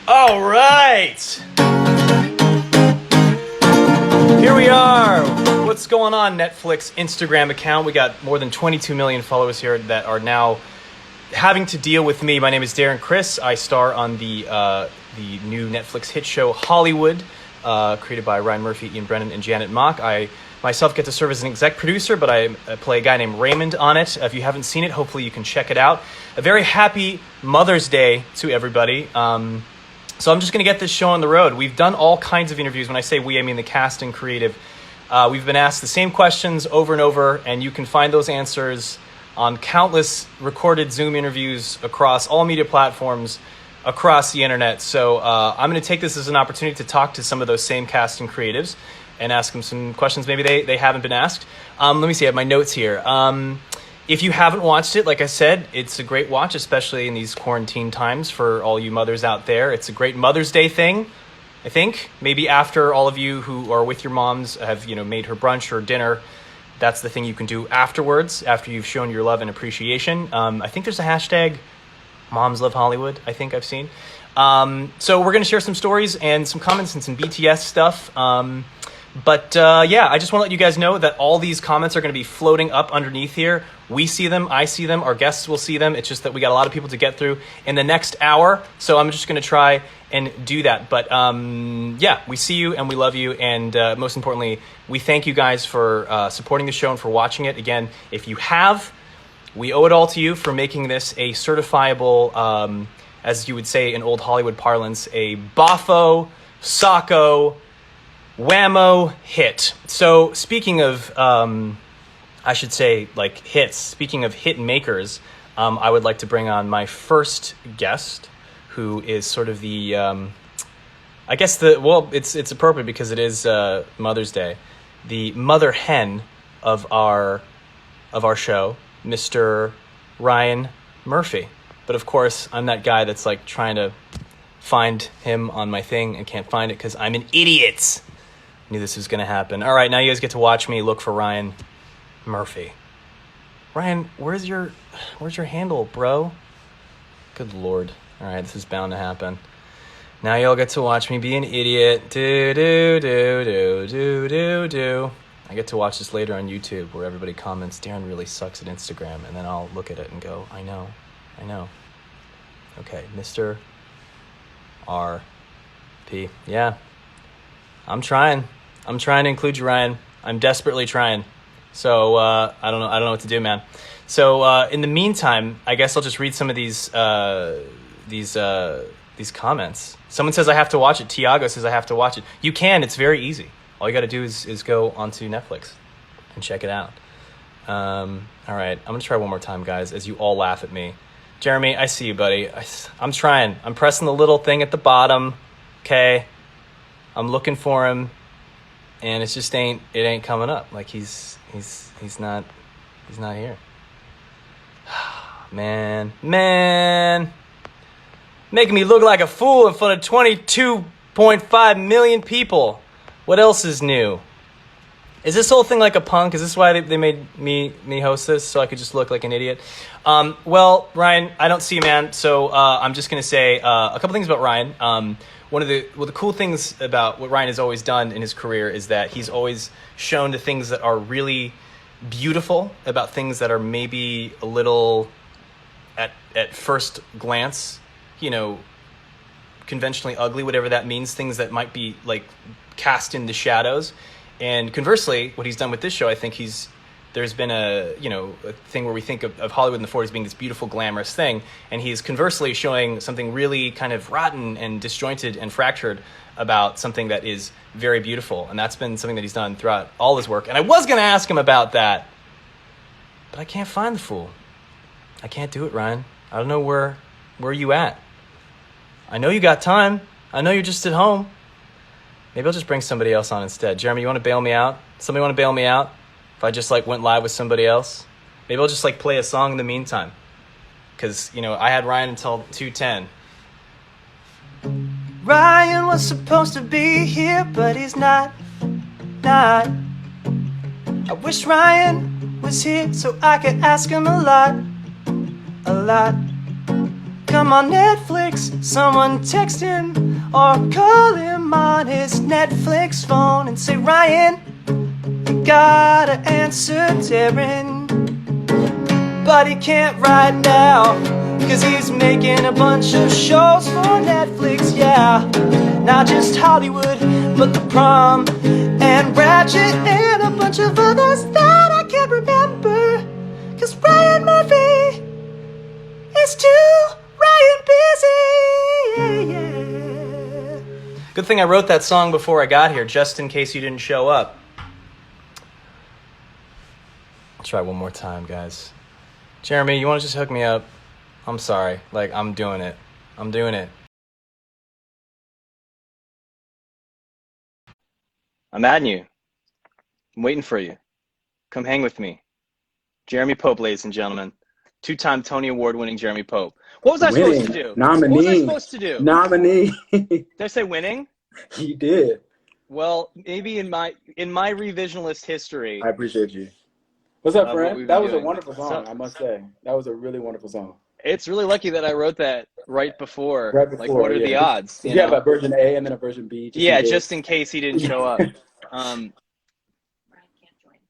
All right. Here we are. What's going on, Netflix Instagram account? We got more than 22 million followers here that are now having to deal with me. My name is Darren Criss. I star on the new Netflix hit show Hollywood, created by Ryan Murphy, Ian Brennan, and Janet Mock. I myself get to serve as an exec producer, but I play a guy named Raymond on it. If you haven't seen it, hopefully you can check it out. A very happy Mother's Day to everybody. So I'm just going to get this show on the road. We've done all kinds of interviews. When I say we, I mean the cast and creative. We've been asked the same questions over and over, and you can find those answers on countless recorded Zoom interviews across all media platforms across the internet. So I'm going to take this as an opportunity to talk to some of those same cast and creatives and ask them some questions maybe they haven't been asked. Let me see, I have my notes here. If you haven't watched it, like I said, it's a great watch, especially in these quarantine times for all you mothers out there. It's a great Mother's Day thing, I think. Maybe after all of you who are with your moms have, made her brunch or dinner, that's the thing you can do afterwards, after you've shown your love and appreciation. I think there's a hashtag, Moms Love Hollywood, I think I've seen. So we're going to share some stories and some comments and some BTS stuff. But I just want to let you guys know that all these comments are going to be floating up underneath here. We see them, I see them, our guests will see them. It's just that we got a lot of people to get through in the next hour. So I'm just going to try and do that. But we see you and we love you. And most importantly, we thank you guys for supporting the show and for watching it. Again, if you have, we owe it all to you for making this a certifiable, as you would say in old Hollywood parlance, a boffo, socko, whammo hit. So speaking of, I should say like hits, speaking of hit makers, I would like to bring on my first guest, who is sort of the, it's appropriate because it is Mother's Day, the mother hen of our show, Mr. Ryan Murphy. But of course, I'm that guy that's like trying to find him on my thing and can't find it because I'm an idiot. Knew this was going to happen. All right, now you guys get to watch me look for Ryan Murphy. Ryan, where's your handle, bro? Good Lord. All right, this is bound to happen. Now y'all get to watch me be an idiot. Do. I get to watch this later on YouTube where everybody comments, Darren really sucks at Instagram, and then I'll look at it and go, I know. Okay, Mr. R.P. Yeah, I'm trying to include you, Ryan. I'm desperately trying. So I don't know what to do, man. So in the meantime, I guess I'll just read some of these comments. Someone says I have to watch it. Tiago says I have to watch it. You can. It's very easy. All you got to do is go onto Netflix and check it out. All right, I'm gonna try one more time, guys, as you all laugh at me. Jeremy, I see you, buddy. I'm trying. I'm pressing the little thing at the bottom. Okay. I'm looking for him, and it ain't coming up. Like he's not here. Man, making me look like a fool in front of 22.5 million people. What else is new? Is this whole thing like a punk? Is this why they made me host this, so I could just look like an idiot? Well, Ryan, I don't see you, man. So I'm just gonna say a couple things about Ryan. One of the cool things about what Ryan has always done in his career is that he's always shown the things that are really beautiful about things that are maybe a little at first glance, conventionally ugly, whatever that means, things that might be like cast in the shadows. And conversely, what he's done with this show, I think there's been a thing where we think of Hollywood in the 40s being this beautiful, glamorous thing, and he's conversely showing something really kind of rotten and disjointed and fractured about something that is very beautiful. And that's been something that he's done throughout all his work. And I was going to ask him about that, but I can't find the fool. I can't do it, Ryan. I don't know where you at. I know you got time. I know you're just at home. Maybe I'll just bring somebody else on instead. Jeremy, you want to bail me out? Somebody want to bail me out? If I just went live with somebody else? Maybe I'll just play a song in the meantime. Because, I had Ryan until 2:10. Ryan was supposed to be here, but he's not. I wish Ryan was here so I could ask him a lot. come on Netflix. Someone text him or call him on his Netflix phone and say, Ryan, you gotta answer Darren. But he can't right now, cause he's making a bunch of shows for Netflix, yeah. Not just Hollywood, but The Prom and Ratchet and a bunch of others that I can't remember. Cause Ryan Murphy is too Ryan busy, yeah. Good thing I wrote that song before I got here, just in case you didn't show up. I'll try one more time, guys. Jeremy, you want to just hook me up? I'm sorry. Like, I'm doing it. I'm doing it. I'm adding you. I'm waiting for you. Come hang with me. Jeremy Pope, ladies and gentlemen. Two-time Tony Award-winning Jeremy Pope. What was I supposed to do? Nominee. What was I supposed to do? Nominee. Did I say winning? You did. Well, maybe in my revisionist history. I appreciate you. What's up, friend? That was doing. a wonderful song, I must say. That was a really wonderful song. It's really lucky that I wrote that right before. Like, what are the odds? You have a version A and then a version B. Just in case he didn't show up.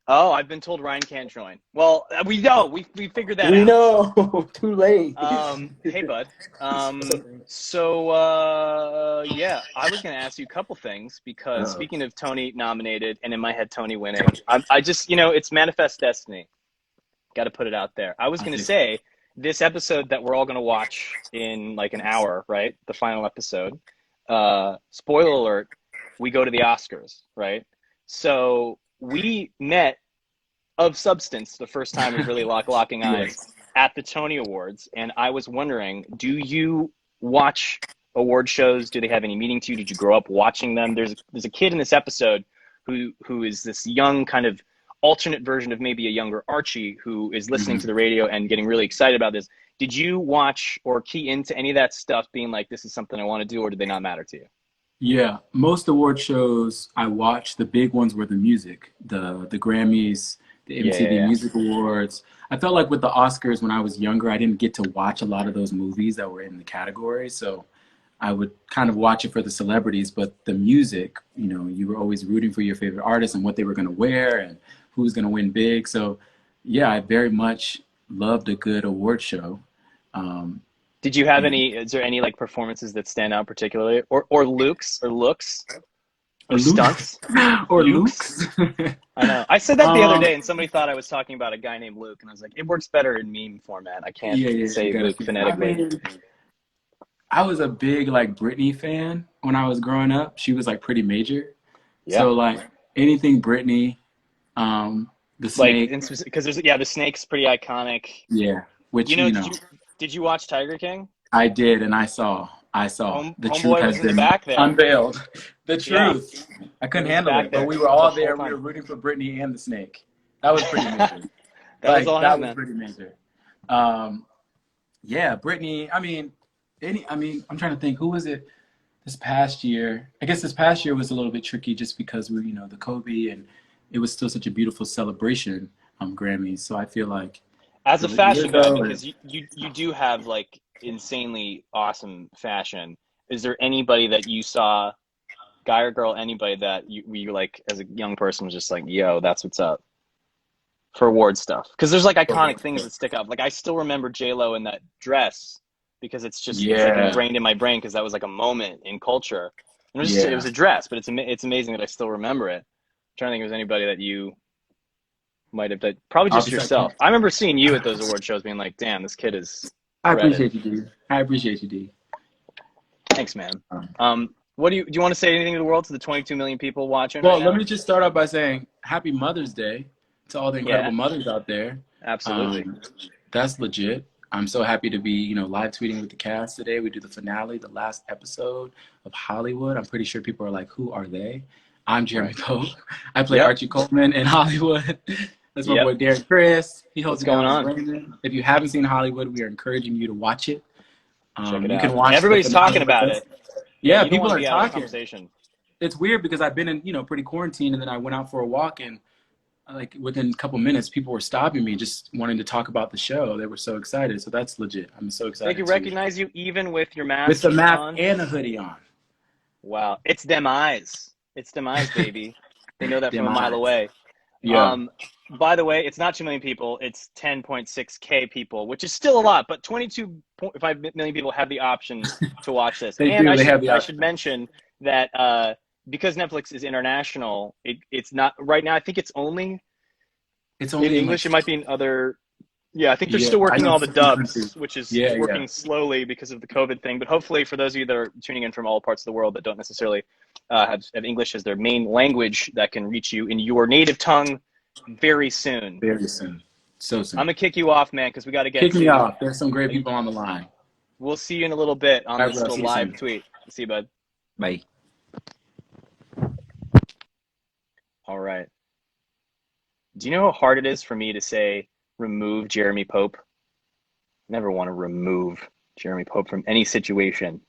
Oh, I've been told Ryan can't join. Well, we know. We figured that out. We know. Too late. Hey, bud. Yeah, I was going to ask you a couple things because speaking of Tony nominated and in my head Tony winning, I just, it's manifest destiny. Got to put it out there. I was going to say this episode that we're all going to watch in like an hour, right? The final episode. Spoiler alert, we go to the Oscars, right? So we met of substance the first time we really locking eyes at the Tony Awards. And I was wondering, do you watch award shows? Do they have any meaning to you? Did you grow up watching them? There's a kid in this episode who is this young kind of alternate version of maybe a younger Archie who is listening to the radio and getting really excited about this. Did you watch or key into any of that stuff being like, this is something I want to do, or did they not matter to you? Yeah, most award shows I watched, the big ones were the music, the Grammys, the MTV Music Awards. I felt like with the Oscars when I was younger, I didn't get to watch a lot of those movies that were in the category. So I would kind of watch it for the celebrities, but the music, you were always rooting for your favorite artists and what they were going to wear and who's going to win big. So yeah, I very much loved a good award show. Did you have is there any like performances that stand out particularly or looks or stunts or Luke's? I know. I said that the other day and somebody thought I was talking about a guy named Luke and I was like, it works better in meme format. I can't say Luke phonetically. I was a big like Britney fan when I was growing up. She was like pretty major. Yeah. So like anything Britney, the snake. Because the snake's pretty iconic. Yeah. Which Did you watch Tiger King? I did, and I saw the truth has been unveiled. The truth. Yeah. I couldn't handle it, but we were all there. We were rooting for Britney and the snake. That was pretty major. That was pretty major. Yeah, Britney. I'm trying to think. Who was it this past year? I guess this past year was a little bit tricky just because we, the Kobe, and it was still such a beautiful celebration Grammys. So I feel like as a fashion guy, because you do have like insanely awesome fashion. Is there anybody that you saw, guy or girl, anybody that you like as a young person was just like, yo, that's what's up for award stuff? Because there's like iconic things that stick up. Like I still remember J-Lo in that dress because it's just it's like ingrained in my brain because that was like a moment in culture. And it was a dress, but it's amazing that I still remember it. I'm trying to think if there's anybody that you might have done. Probably just yourself. I remember seeing you at those award shows being like, damn, this kid is I appreciate you, D. Thanks, man. What do you want to say anything to the world, to the 22 million people watching? Well, let me just start off by saying happy Mother's Day to all the incredible mothers out there. Absolutely. That's legit. I'm so happy to be, live tweeting with the cast today. We do the finale, the last episode of Hollywood. I'm pretty sure people are like, who are they? I'm Jeremy Pope. I play Archie Coleman in Hollywood. That's my boy Darren Criss. He holds going on. If you haven't seen Hollywood, we are encouraging you to watch it. Check it out. Can watch everybody's talking about it. Yeah, people are talking. It's weird because I've been in, pretty quarantine, and then I went out for a walk, and like within a couple minutes, people were stopping me, just wanting to talk about the show. They were so excited. So that's legit. I'm so excited. They can recognize you even with your mask with the mask on? and a hoodie on. Wow, it's them eyes. It's them eyes, baby. They know that from Them a mile eyes. away. Yeah. By the way, it's not 2 million people. It's 10.6K people, which is still a lot, but 22.5 million people have the option to watch this. They And do. They have the I option. should mention that because Netflix is international, it's not right now. I think it's only in English. Like, it might be in other. Yeah, I think they're yeah, still working all the dubs, countries. which is Yeah, working yeah. slowly because of the COVID thing. But hopefully, for those of you that are tuning in from all parts of the world that don't necessarily have English as their main language, that can reach you in your native tongue very soon. Very soon. So soon. I'm going to kick you off, man, because we got to get Kick me off. There's some great people on the line. We'll see you in a little bit on this little live soon. tweet. See you, bud. Bye. All right. Do you know how hard it is for me to say remove Jeremy Pope? Never want to remove Jeremy Pope from any situation.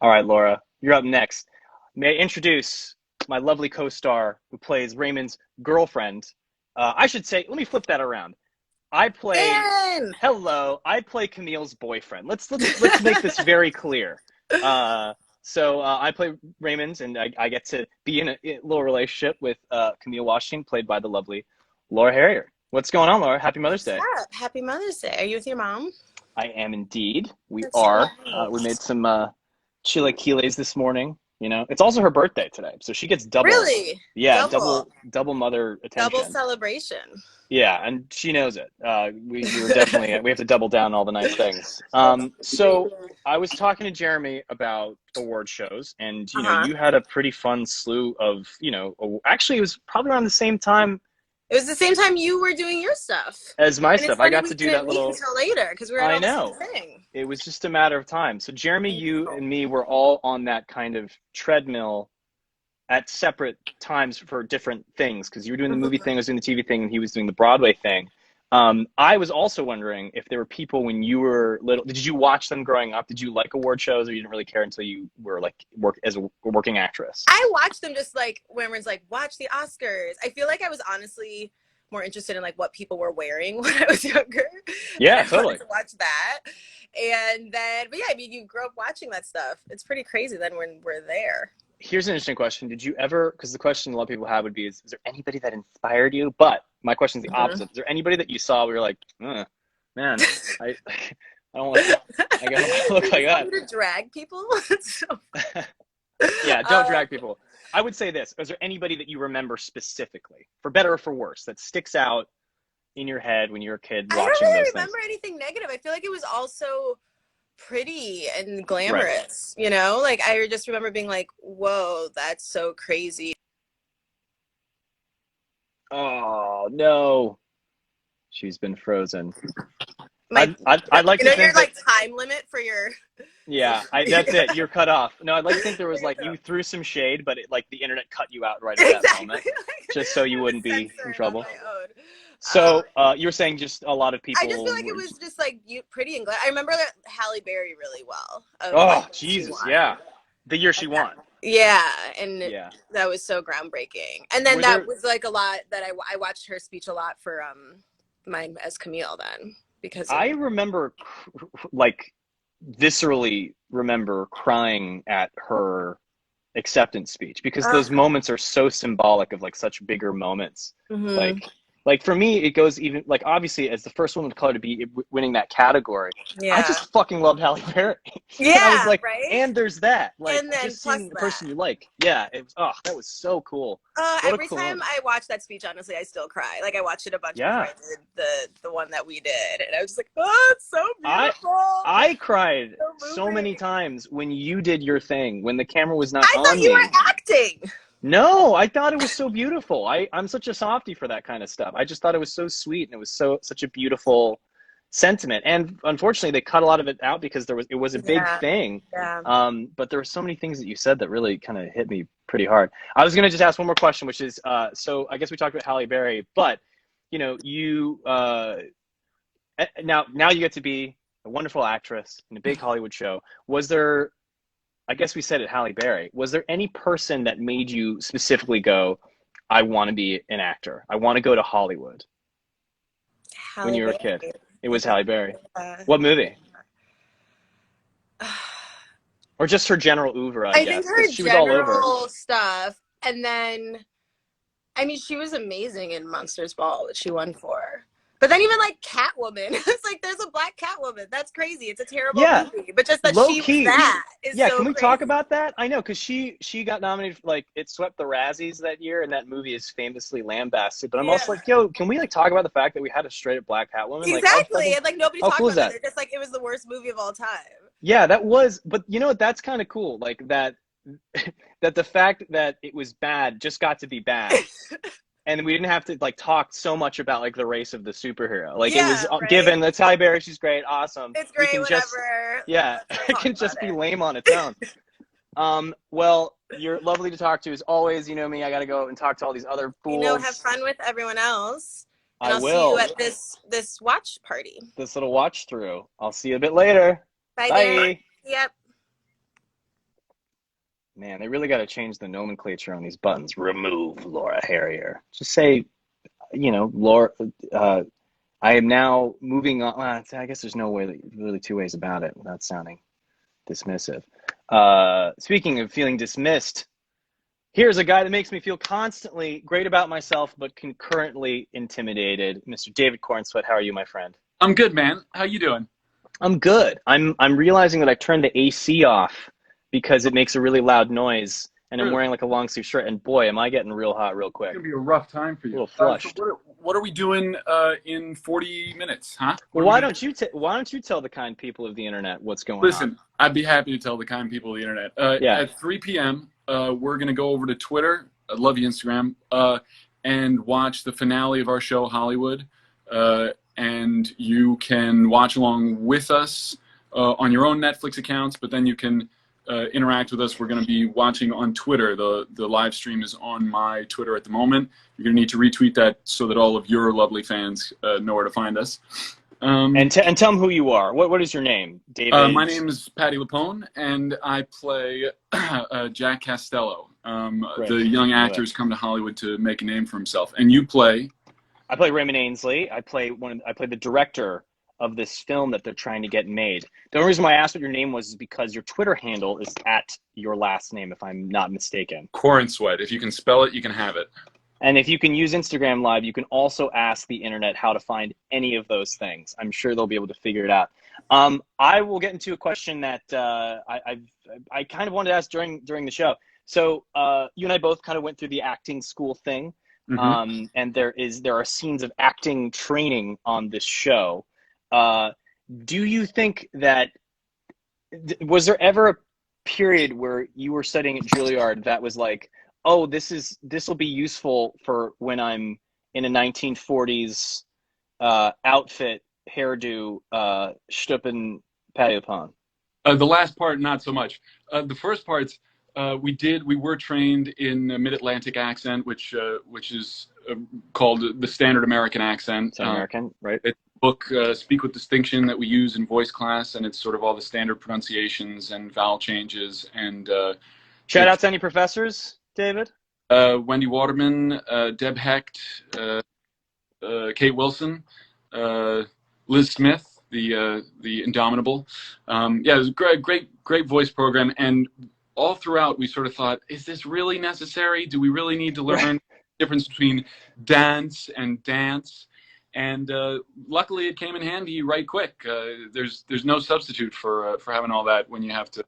All right, Laura, you're up next. May I introduce my lovely co-star who plays Raymond's girlfriend. I should say, let me flip that around. I play I play Camille's boyfriend. Let's make this very clear. So I play Raymond, and I get to be in a little relationship with Camille Washington, played by the lovely Laura Harrier. What's going on, Laura? Happy Mother's Day. Yeah, happy Mother's Day. Are you with your mom? I am indeed. We That's are. so nice. We made some chilaquiles this morning. You know, it's also her birthday today, so she gets double. Really? Yeah, double mother attention. Double celebration. Yeah, and she knows it. We were definitely we have to double down all the nice things. So I was talking to Jeremy about award shows, and you know, you had a pretty fun slew of, you know, actually it was probably around the same time. It was the same time you were doing your stuff. As my stuff. I got to do that little until later because we were on the same thing. It was just a matter of time. So Jeremy, you and me were all on that kind of treadmill at separate times for different things, because you were doing the movie thing, I was doing the TV thing, and he was doing the Broadway thing. I was also wondering if there were people when you were little, did you watch them growing up? Did you like award shows, or you didn't really care until you were like as a working actress? I watched them just like when everyone's like, watch the Oscars. I feel like I was honestly more interested in like what people were wearing when I was younger. Yeah, totally. To watch that. And then, but yeah, I mean, you grow up watching that stuff. It's pretty crazy then when we're there. Here's an interesting question. Did you ever, because the question a lot of people have would be, is there anybody that inspired you? But my question is the opposite. Is there anybody that you saw where you're like, man, I don't want to, I guess I look like that. To drag people? Yeah, don't drag people. I would say this. Is there anybody that you remember specifically, for better or for worse, that sticks out in your head when you were a kid watching those things? I don't really remember anything negative. I feel like it was also pretty and glamorous, you know? Like, I just remember being like, whoa, that's so crazy. Oh, no. She's been frozen. I'd like to think your like time limit for your... Yeah, that's it. You're cut off. No, I'd like to think there was like, you threw some shade, but it, like the internet cut you out right at that moment, just so you wouldn't be in trouble. So you were saying just a lot of people. I just feel like it was just like pretty and glad. I remember that Halle Berry really well. Oh, Jesus, yeah. The year she won. Yeah, and that was so groundbreaking. And then was like a lot that I watched her speech a lot for mine as Camille then, because I remember like viscerally remember crying at her acceptance speech, because those moments are so symbolic of like such bigger moments. Like for me, it goes even like, obviously as the first woman of color to be winning that category, I just fucking loved Halle Berry. Yeah, and I was like, right? And there's that, like, and then just seeing the person you like. Yeah, it was, that was so cool. Every time I watch that speech, honestly, I still cry. Like I watched it a bunch before I did the one that we did, and I was just like, oh, it's so beautiful. I cried so many times when you did your thing, when the camera was not on me. I thought you were acting. No, I thought it was so beautiful. I'm such a softie for that kind of stuff. I just thought it was so sweet, and it was such a beautiful sentiment. And unfortunately, they cut a lot of it out because it was a big thing. Yeah. But there were so many things that you said that really kind of hit me pretty hard. I was gonna just ask one more question, which is, so I guess we talked about Halle Berry, but you know, you now you get to be a wonderful actress in a big Hollywood show. Was there? I guess we said it, Halle Berry. Was there any person that made you specifically go, I want to be an actor. I want to go to Hollywood. Halle when you were a Berry. kid? It was Halle Berry. Uh, What movie? Or just her general oeuvre, I guess, think her because she was all over. general stuff, and then, I mean, she was amazing in Monsters Ball, which she won for. But then even like Catwoman, it's like there's a black Catwoman. That's crazy. It's a terrible movie, but just that low she key. was that is Yeah, so can we crazy. talk about that? I know, because she got nominated, like, it swept the Razzies that year, and that movie is famously lambasted. But I'm also like, yo, can we like talk about the fact that we had a straight up black Catwoman? Exactly, Like, and like nobody how talked cool is about that? it. Just like it was the worst movie of all time. Yeah, that was. But you know what? That's kind of cool. Like that, that the fact that it was bad just got to be bad. And we didn't have to like talk so much about like the race of the superhero. Like it was given. That's Halle Berry. She's great. Awesome. It's great. We can Whatever. it can just be lame on its own. Well, you're lovely to talk to as always. You know me. I got to go and talk to all these other fools. Have fun with everyone else. And I I'll will. see you at this watch party. This little watch through. I'll see you a bit later. Bye. Bye. Yep. Man, they really got to change the nomenclature on these buttons. Remove Laura Harrier. Just say, Laura. I am now moving on. I guess there's no way, really two ways about it without sounding dismissive. Speaking of feeling dismissed, here's a guy that makes me feel constantly great about myself, but concurrently intimidated. Mr. David Corenswet, how are you, my friend? I'm good, man. How you doing? I'm good. I'm realizing that I turned the AC off because it makes a really loud noise, and I'm wearing like a long sleeve shirt, and boy, am I getting real hot real quick. It's gonna be a rough time for you. A little flushed. So what are we doing in 40 minutes, huh? Well, why don't you tell the kind people of the internet what's going on? Listen, I'd be happy to tell the kind people of the internet. At 3 p.m., we're gonna go over to Twitter. I love you, Instagram, and watch the finale of our show, Hollywood. And you can watch along with us on your own Netflix accounts, but then you can interact with us. We're going to be watching on Twitter. The live stream is on my Twitter at the moment. You're going to need to retweet that so that all of your lovely fans know where to find us. And tell them who you are. What is your name, David? My name is Patti LuPone, and I play Jack Costello. The young actor who's come to Hollywood to make a name for himself. And you play? I play Raymond Ainsley. I play the director of this film that they're trying to get made. The only reason why I asked what your name was is because your Twitter handle is at your last name, if I'm not mistaken. Corenswet. If you can spell it, you can have it. And if you can use Instagram Live, you can also ask the internet how to find any of those things. I'm sure they'll be able to figure it out. I will get into a question that I kind of wanted to ask during the show. So you and I both kind of went through the acting school thing. Mm-hmm. And there are scenes of acting training on this show. Do you think that was there ever a period where you were studying at Juilliard that was like, oh, this will be useful for when I'm in a 1940s outfit, hairdo, Stuppen, Patti LuPone? The last part, not so much. The first parts, we were trained in a Mid-Atlantic accent, which is called the standard American accent. American, right? It's a book, Speak with Distinction, that we use in voice class, and it's sort of all the standard pronunciations and vowel changes. And shout out to any professors, David? Wendy Waterman, Deb Hecht, Kate Wilson, Liz Smith, the Indomitable. It was a great voice program, and all throughout we sort of thought, is this really necessary? Do we really need to learn the difference between dance and dance? And luckily it came in handy right quick. There's no substitute for having all that when you have to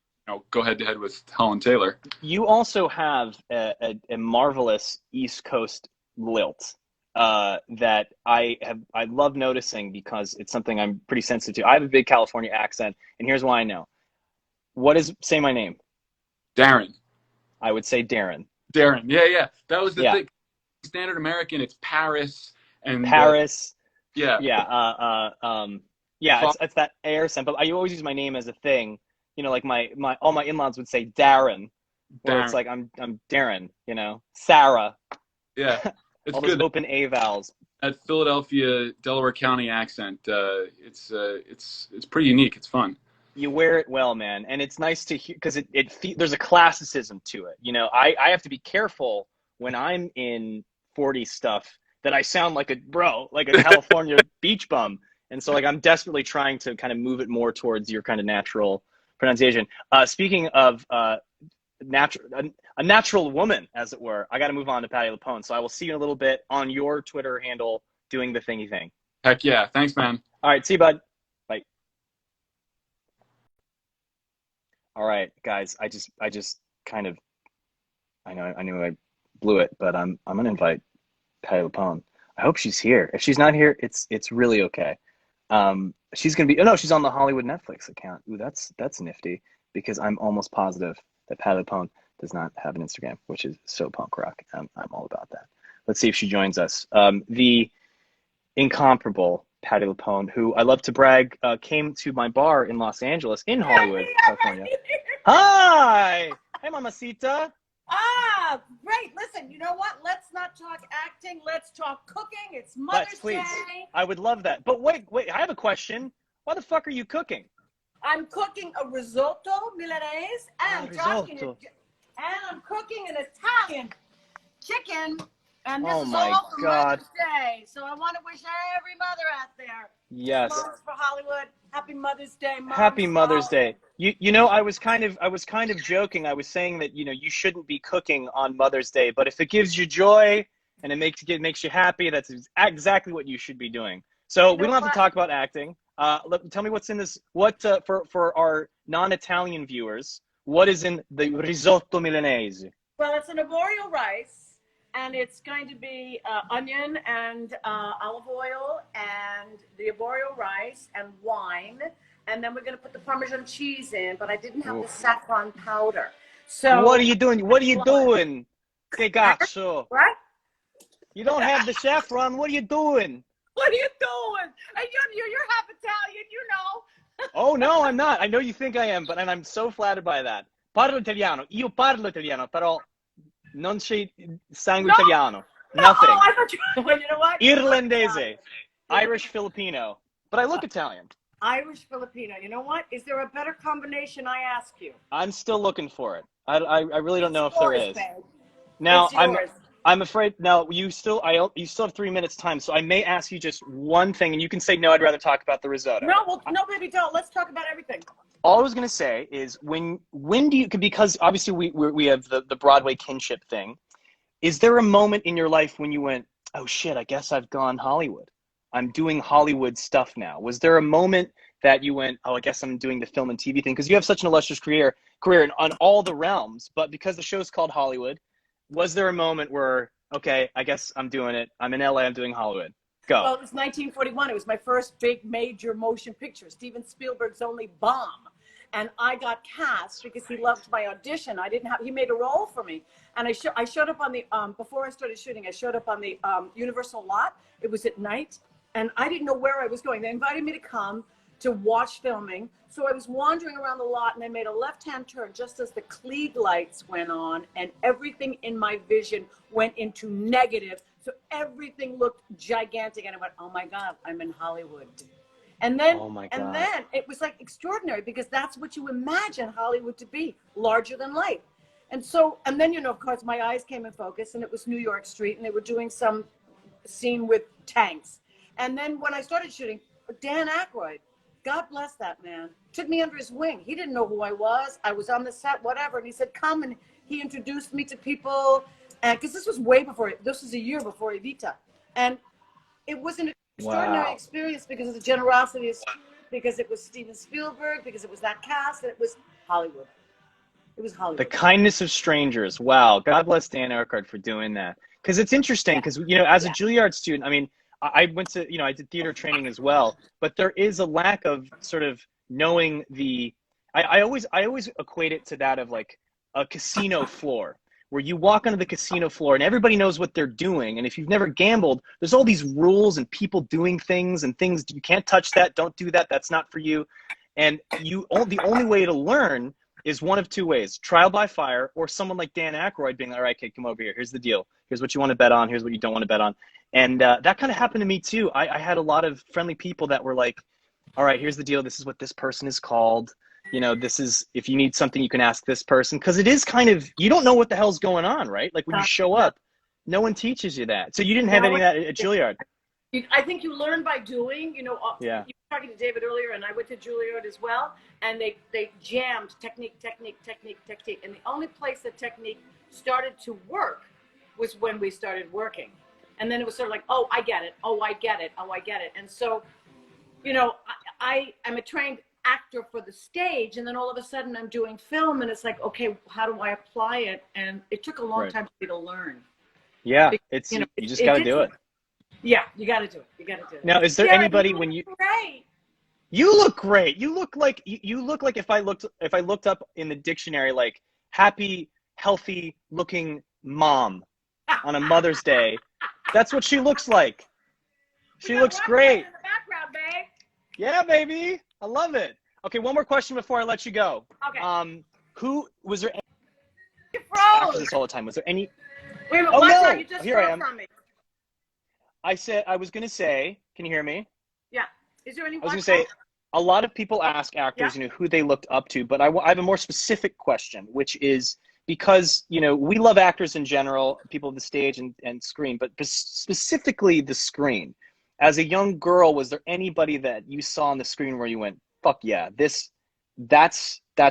go head to head with Holland Taylor. You also have a marvelous East Coast lilt that I love noticing because it's something I'm pretty sensitive to. I have a big California accent, and here's why I know. Say my name. Darren. I would say Darren. Darren. Yeah. That was the thing. Standard American, it's Paris and Paris. Yeah. It's that air accent. But I always use my name as a thing. Like all my in-laws would say Darren. Where it's like I'm Darren, Sarah. Yeah. It's all good. Those open A vowels. That Philadelphia, Delaware County accent, it's pretty unique. It's fun. You wear it well, man, and it's nice to hear because there's a classicism to it. I have to be careful when I'm in 40 stuff that I sound like a California beach bum. And so like I'm desperately trying to kind of move it more towards your kind of natural pronunciation. Speaking of a natural woman, as it were, I got to move on to Patti LuPone. So I will see you in a little bit on your Twitter handle doing the thingy thing. Heck yeah. Thanks, man. All right. See you, bud. Bye. All right, guys. I just kind of, I knew I blew it, but I'm going to invite Patti LuPone. I hope she's here. If she's not here, it's really okay. She's going to be, oh no, she's on the Hollywood Netflix account. Ooh, that's nifty, because I'm almost positive that Patti LuPone does not have an Instagram, which is so punk rock. I'm all about that. Let's see if she joins us. The incomparable Patti LuPone, who I love to brag, came to my bar in Los Angeles, in Hollywood, California. Hi! Hey, Mamacita. Ah, great. Listen, you know what? Let's not talk acting. Let's talk cooking. It's Mother's Day. I would love that. But wait, I have a question. Why the fuck are you cooking? I'm cooking a risotto Milanese, and I'm cooking an Italian chicken. And this is all for Mother's Day. So I want to wish every mother out there. Yes. Moms for Hollywood. Happy Mother's Day, Moms. Happy Mother's Day. You know, I was kind of joking. I was saying that, you know, you shouldn't be cooking on Mother's Day, but if it gives you joy and it makes you happy, that's exactly what you should be doing. So we don't have to talk about acting. Tell me what's in this. What for our non-Italian viewers? What is in the risotto milanese? Well, it's an arborio rice. And it's going to be onion and olive oil and the arborio rice and wine. And then we're going to put the Parmesan cheese in, but I didn't have the saffron powder. So what are you doing? What are you doing? Que cazzo? What? You don't have the saffron. What are you doing? What are you doing? And you're half Italian, you know. Oh, no, I'm not. I know you think I am, but I'm so flattered by that. Parlo italiano. Io parlo italiano, però non c'è sangue italiano. Nothing. Oh, I thought well, you know what? Irlandese. Irish Filipino. But I look Italian. Irish Filipino. You know what? Is there a better combination, I ask you? I'm still looking for it. I really don't know if there is. Babe. Now, I'm afraid, now, you still have 3 minutes time, so I may ask you just one thing, and you can say, no, I'd rather talk about the risotto. No, baby, don't. Let's talk about everything. All I was going to say is when do you, because obviously we have the Broadway kinship thing, is there a moment in your life when you went, oh shit, I guess I've gone Hollywood. I'm doing Hollywood stuff now. Was there a moment that you went, oh, I guess I'm doing the film and TV thing? Because you have such an illustrious career on all the realms, but because the show's called Hollywood, was there a moment where, okay, I guess I'm doing it. I'm in LA, I'm doing Hollywood. Go. Well, it was 1941. It was my first big major motion picture, Steven Spielberg's only bomb. And I got cast because he loved my audition. He made a role for me. And I showed up on the, before I started shooting, I showed up on the Universal lot. It was at night. And I didn't know where I was going. They invited me to come to watch filming. So I was wandering around the lot and I made a left-hand turn just as the Klieg lights went on and everything in my vision went into negative. So everything looked gigantic. And I went, oh my God, I'm in Hollywood. And then, and then it was like extraordinary because that's what you imagine Hollywood to be, larger than life. And so, and then, you know, of course, my eyes came in focus and it was New York Street and they were doing some scene with tanks. And then when I started shooting, Dan Aykroyd, God bless that man, took me under his wing. He didn't know who I was. I was on the set, whatever. And he said, come. And he introduced me to people. And because this was this was a year before Evita. And it was an extraordinary experience because of the generosity of, because it was Steven Spielberg, because it was that cast, and it was Hollywood. It was Hollywood. The kindness of strangers. Wow. God bless Dan Aykroyd for doing that. Because it's interesting because, you know, as a Juilliard student, I mean, I went to, you know, I did theater training as well, but there is a lack of sort of knowing I always equate it to that of like a casino floor where you walk onto the casino floor and everybody knows what they're doing. And if you've never gambled, there's all these rules and people doing things and things. You can't touch that. Don't do that. That's not for you. And the only way to learn is one of two ways: trial by fire, or someone like Dan Aykroyd being like, all right, kid, come over here. Here's the deal. Here's what you want to bet on. Here's what you don't want to bet on. And that kind of happened to me too. I had a lot of friendly people that were like, all right, here's the deal. This is what this person is called. You know, this is, if you need something, you can ask this person. Because it is kind of, you don't know what the hell's going on, right? Like when you show up, No one teaches you that. So you didn't have any of that at Juilliard. I think you learn by doing. You know, Yeah. you were talking to David earlier, and I went to Juilliard as well, and they jammed technique. And the only place that technique started to work was when we started working. And then it was sort of like, oh, I get it. Oh, I get it. Oh, I get it. And so, you know, I am a trained actor for the stage, and then all of a sudden I'm doing film, and it's like, okay, how do I apply it? And it took a long time for me to learn. Yeah, because, you just got to do it. Yeah, you got to do it. You got to do it. Now, is there anybody when you? Great. You look great. You look like if I looked up in the dictionary like happy, healthy looking mom on a Mother's Day. That's what she looks like. She looks great. In the background, babe. Yeah, baby. I love it. Okay, one more question before I let you go. Okay. Who was there? You I ask froze. this all the time. Was there any? Wait a minute. Oh, Watch no. out. You just Here I froze am. from me. I was gonna say. Can you hear me? Yeah. Is there any? I was gonna say. A lot of people ask actors, who they looked up to, but I have a more specific question, which is because, we love actors in general, people of the stage and screen, but specifically the screen. As a young girl, was there anybody that you saw on the screen where you went, fuck yeah, that's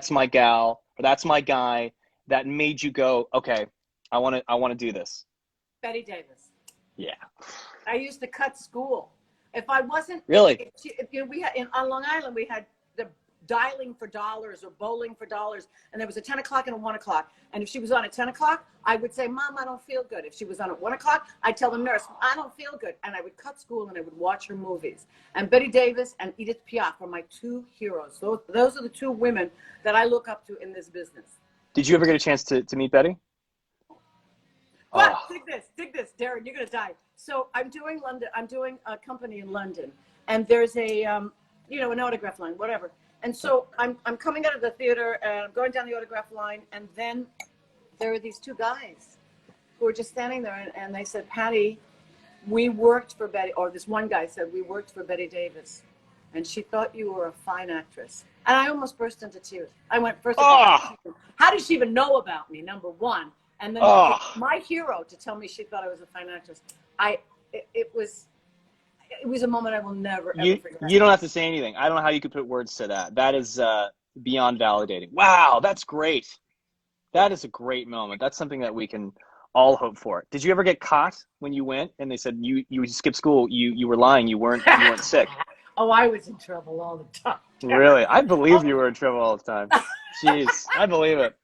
my gal, or that's my guy, that made you go, okay, I want to do this? Betty Davis. Yeah. I used to cut school. If I wasn't really, we had on Long Island, we had the dialing for dollars or bowling for dollars, and there was a 10 o'clock and a 1 o'clock. And if she was on at 10 o'clock, I would say, Mom, I don't feel good. If she was on at 1 o'clock, I'd tell the nurse, I don't feel good. And I would cut school and I would watch her movies. And Betty Davis and Edith Piaf are my two heroes. Those are the two women that I look up to in this business. Did you ever get a chance to meet Betty? But dig this, Darren, you're gonna die. So I'm doing a company in London, and there's a an autograph line, whatever. And so I'm coming out of the theater and I'm going down the autograph line, and then there are these two guys who are just standing there, and they said, Patti, we worked for Betty, or this one guy said, we worked for Betty Davis, and she thought you were a fine actress. And I almost burst into tears. I went, first of all, how did she even know about me, number one? And then my hero to tell me she thought I was a fine actress. It was a moment I will never ever forget. You don't have to say anything. I don't know how you could put words to that. That is beyond validating. Wow, that's great. That is a great moment. That's something that we can all hope for. Did you ever get caught when you went and they said you skipped school? You were lying. You weren't sick. Oh, I was in trouble all the time. Really? I believe you were in trouble all the time. Jeez, I believe it.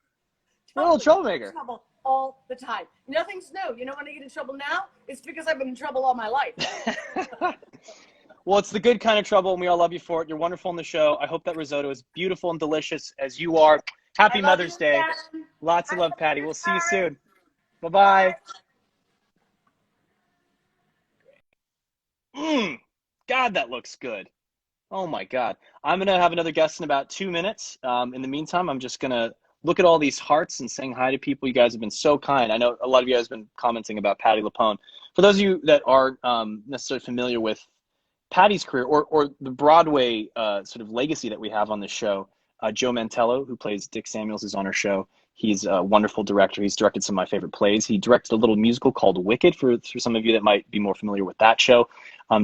You're a little troublemaker. Trouble all the time. Nothing's new. You know when I get in trouble now? It's because I've been in trouble all my life. Well, it's the good kind of trouble, and we all love you for it. You're wonderful on the show. I hope that risotto is beautiful and delicious as you are. Happy Mother's Day. Again. Lots of love, Patti. We'll see you soon. Bye-bye. God, that looks good. Oh, my God. I'm going to have another guest in about 2 minutes. In the meantime, I'm just going to look at all these hearts and saying hi to people. You guys have been so kind. I know a lot of you guys have been commenting about Patti LuPone. For those of you that aren't necessarily familiar with Patti's career or the Broadway sort of legacy that we have on this show, Joe Mantello, who plays Dick Samuels, is on our show. He's a wonderful director. He's directed some of my favorite plays. He directed a little musical called Wicked for some of you that might be more familiar with that show.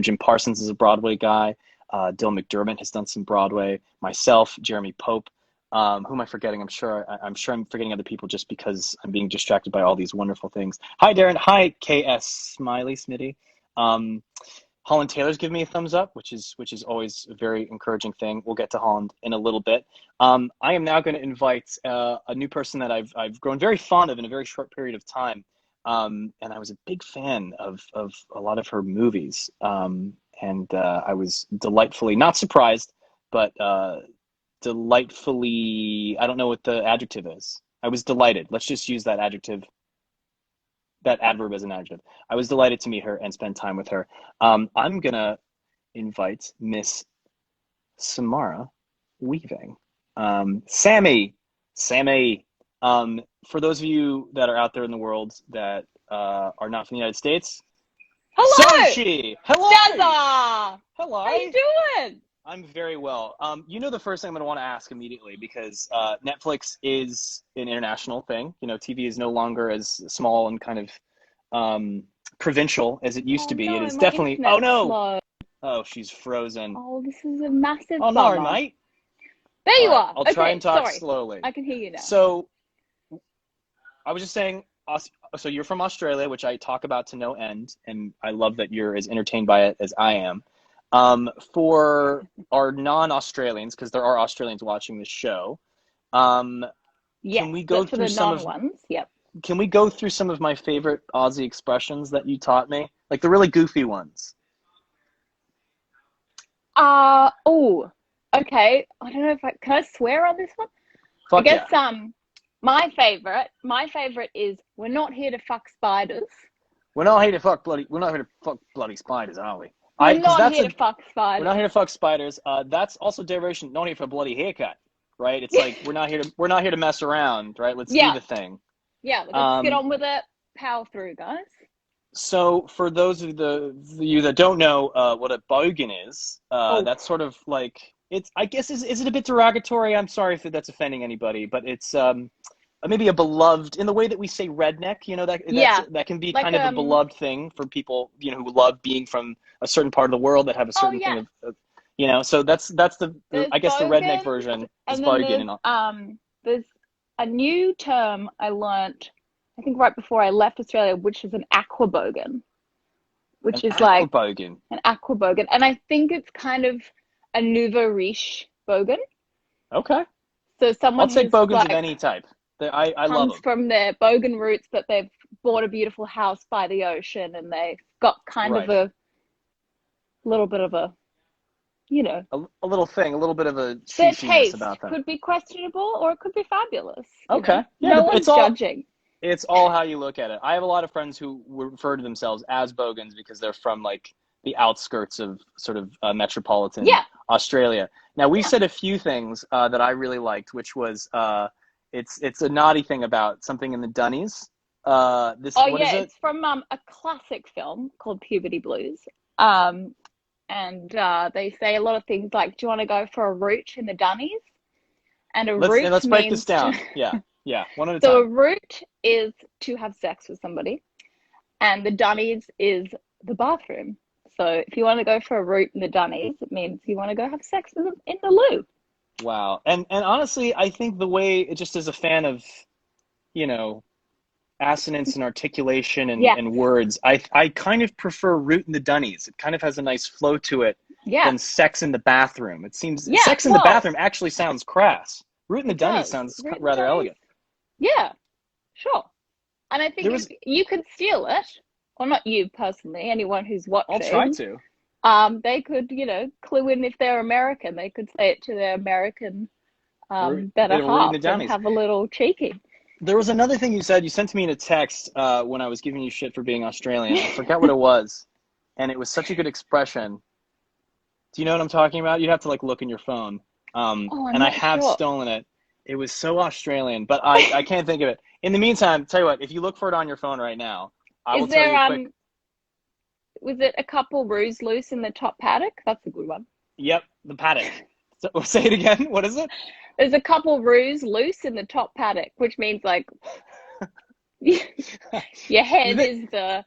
Jim Parsons is a Broadway guy. Dylan McDermott has done some Broadway. Myself, Jeremy Pope. Who am I forgetting? I'm sure I'm forgetting other people just because I'm being distracted by all these wonderful things. Hi, Darren. Hi, KS Smiley Smitty. Holland Taylor's giving me a thumbs up, which is always a very encouraging thing. We'll get to Holland in a little bit. I am now going to invite a new person that I've grown very fond of in a very short period of time. And I was a big fan of a lot of her movies. And I was delightfully, not surprised, but delightfully, I don't know what the adjective is. I was delighted. Let's just use that adjective, that adverb as an adjective. I was delighted to meet her and spend time with her. I'm going to invite Miss Samara Weaving. Sammy. For those of you that are out there in the world that are not from the United States, hello! Sochi! Hello! Gaza! Hello! How you doing? I'm very well. The first thing I'm going to want to ask immediately, because Netflix is an international thing. TV is no longer as small and kind of provincial as it used to be. no, It is my definitely. Oh internet's no! slow. Oh, she's frozen. Oh, this is a massive Oh no, bummer. mate. There you All right, are. I'll try Okay, and talk sorry. slowly. I can hear you now. So, I was just saying. So you're from Australia, which I talk about to no end, and I love that you're as entertained by it as I am. For our non-Australians, because there are Australians watching this show, Yes, can we go but for through the some of non-ones, yep. Can we go through some of my favorite Aussie expressions that you taught me, like the really goofy ones? Oh, okay. I don't know if can I swear on this one? Fuck I guess yeah. my favorite is we're not here to fuck spiders. We're not here to fuck bloody spiders, are we? We're not here to fuck spiders. We're not here to fuck spiders. That's also derivation. Not here for a bloody haircut, right? It's like we're not here to mess around, right? Let's do the thing. Yeah, let's get on with it. Power through, guys. So for those of you that don't know what a bogan is, that's sort of like it's. I guess is it a bit derogatory? I'm sorry if that's offending anybody, but it's maybe a beloved in the way that we say redneck. You know that can be like, kind of a beloved thing for people who love being from a certain part of the world that have a certain thing of So that's the I guess the redneck version is bogan. There's a new term I learnt, I think right before I left Australia, which is an aquabogan, which is like an aquabogan, and I think it's kind of a nouveau riche bogan. Okay. So someone I'll take bogans like, of any type. I love them. Comes from their bogan roots, but they've bought a beautiful house by the ocean, and they've got kind of a little bit of a, a little thing, a little bit of a their cheesiness taste about them. could be questionable or it could be fabulous. Okay. Yeah, no one's judging. It's all how you look at it. I have a lot of friends who refer to themselves as bogans because they're from like the outskirts of sort of metropolitan Australia. Now we said a few things that I really liked, which was it's a naughty thing about something in the Dunnies. It's from a classic film called Puberty Blues. And they say a lot of things like, do you want to go for a root in the Dunnies? And let's break this down. Yeah, one at a time. So a root is to have sex with somebody, and the Dunnies is the bathroom. So if you want to go for a root in the Dunnies, it means you want to go have sex with them in the loo. Wow. And honestly, I think the way, just as a fan of, assonance and articulation and words, I kind of prefer root in the Dunnies. It kind of has a nice flow to it than sex in the bathroom. It seems sex in the bathroom actually sounds crass. Root in the Dunnies sounds rather elegant. Yeah, sure. And I think you could steal it, or not you personally, anyone who's watching. I'll try to. They could, clue in if they're American. They could say it to their American better half and have a little cheeky. There was another thing you said. You sent to me in a text when I was giving you shit for being Australian. I forgot what it was, and it was such a good expression. Do you know what I'm talking about? You'd have to look in your phone. And I have stolen it. It was so Australian, but I can't think of it. In the meantime, tell you what, if you look for it on your phone right now, I will tell you quick. Was it a couple roos loose in the top paddock? That's a good one. Yep, the paddock. So, say it again. What is it? There's a couple roos loose in the top paddock, which means your head is the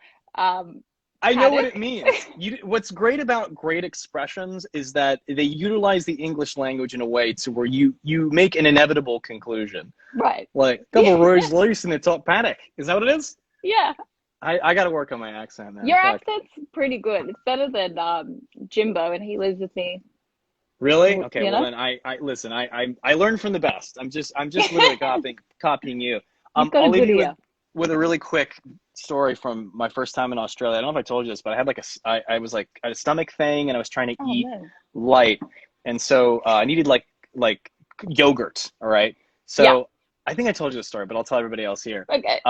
I know what it means. What's great about great expressions is that they utilize the English language in a way to where you make an inevitable conclusion. Right. Like, couple roos loose in the top paddock. Is that what it is? Yeah. I got to work on my accent now. Your accent's pretty good. It's better than Jimbo, and he lives with me. Really? Okay. Well, then I listen. I learned from the best. I'm just literally copying you. I'll leave you with a really quick story from my first time in Australia. I don't know if I told you this, but I had I had a stomach thing, and I was trying to eat light, and so I needed like yogurt. All right. So I think I told you the story, but I'll tell everybody else here. Okay.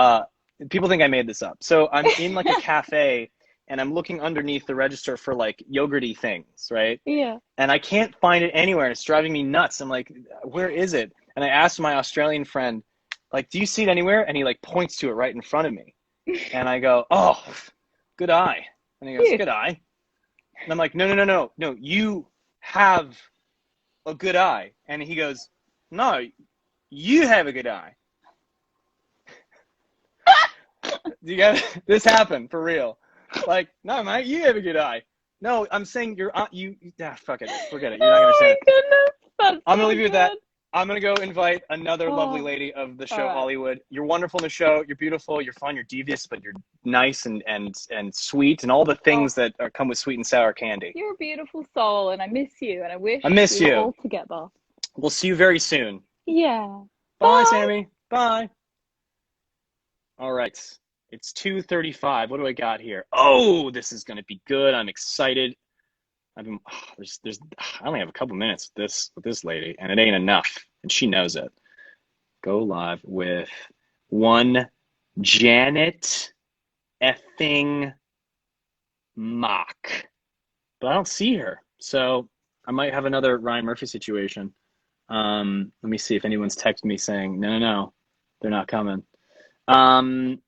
People think I made this up. So I'm in a cafe, and I'm looking underneath the register for yogurty things, right? Yeah. And I can't find it anywhere, and it's driving me nuts. I'm like, where is it? And I asked my Australian friend, do you see it anywhere? And he points to it right in front of me. And I go, oh, good eye. And he goes, good eye. And I'm like, no, you have a good eye. And he goes, no, you have a good eye. You got this happened for real. Like, no, mate, you have a good eye. No, I'm saying fuck it, forget it. You're not gonna understand it. Goodness, I'm gonna leave you with that. I'm gonna go invite another lovely lady of the show, right. Hollywood. You're wonderful in the show. You're beautiful. You're fun. You're devious, but you're nice and sweet and all the things that come with sweet and sour candy. You're a beautiful soul, and I miss you, and I wish I miss we were you. all together. We'll see you very soon. Yeah. Bye, Sammy. Bye. All right. It's 2:35. What do I got here? Oh, this is gonna be good. I'm excited. I only have a couple minutes with this lady, and it ain't enough, and she knows it. Go live with one Janet effing Mock, but I don't see her, so I might have another Ryan Murphy situation. Let me see if anyone's texted me saying no, they're not coming. No,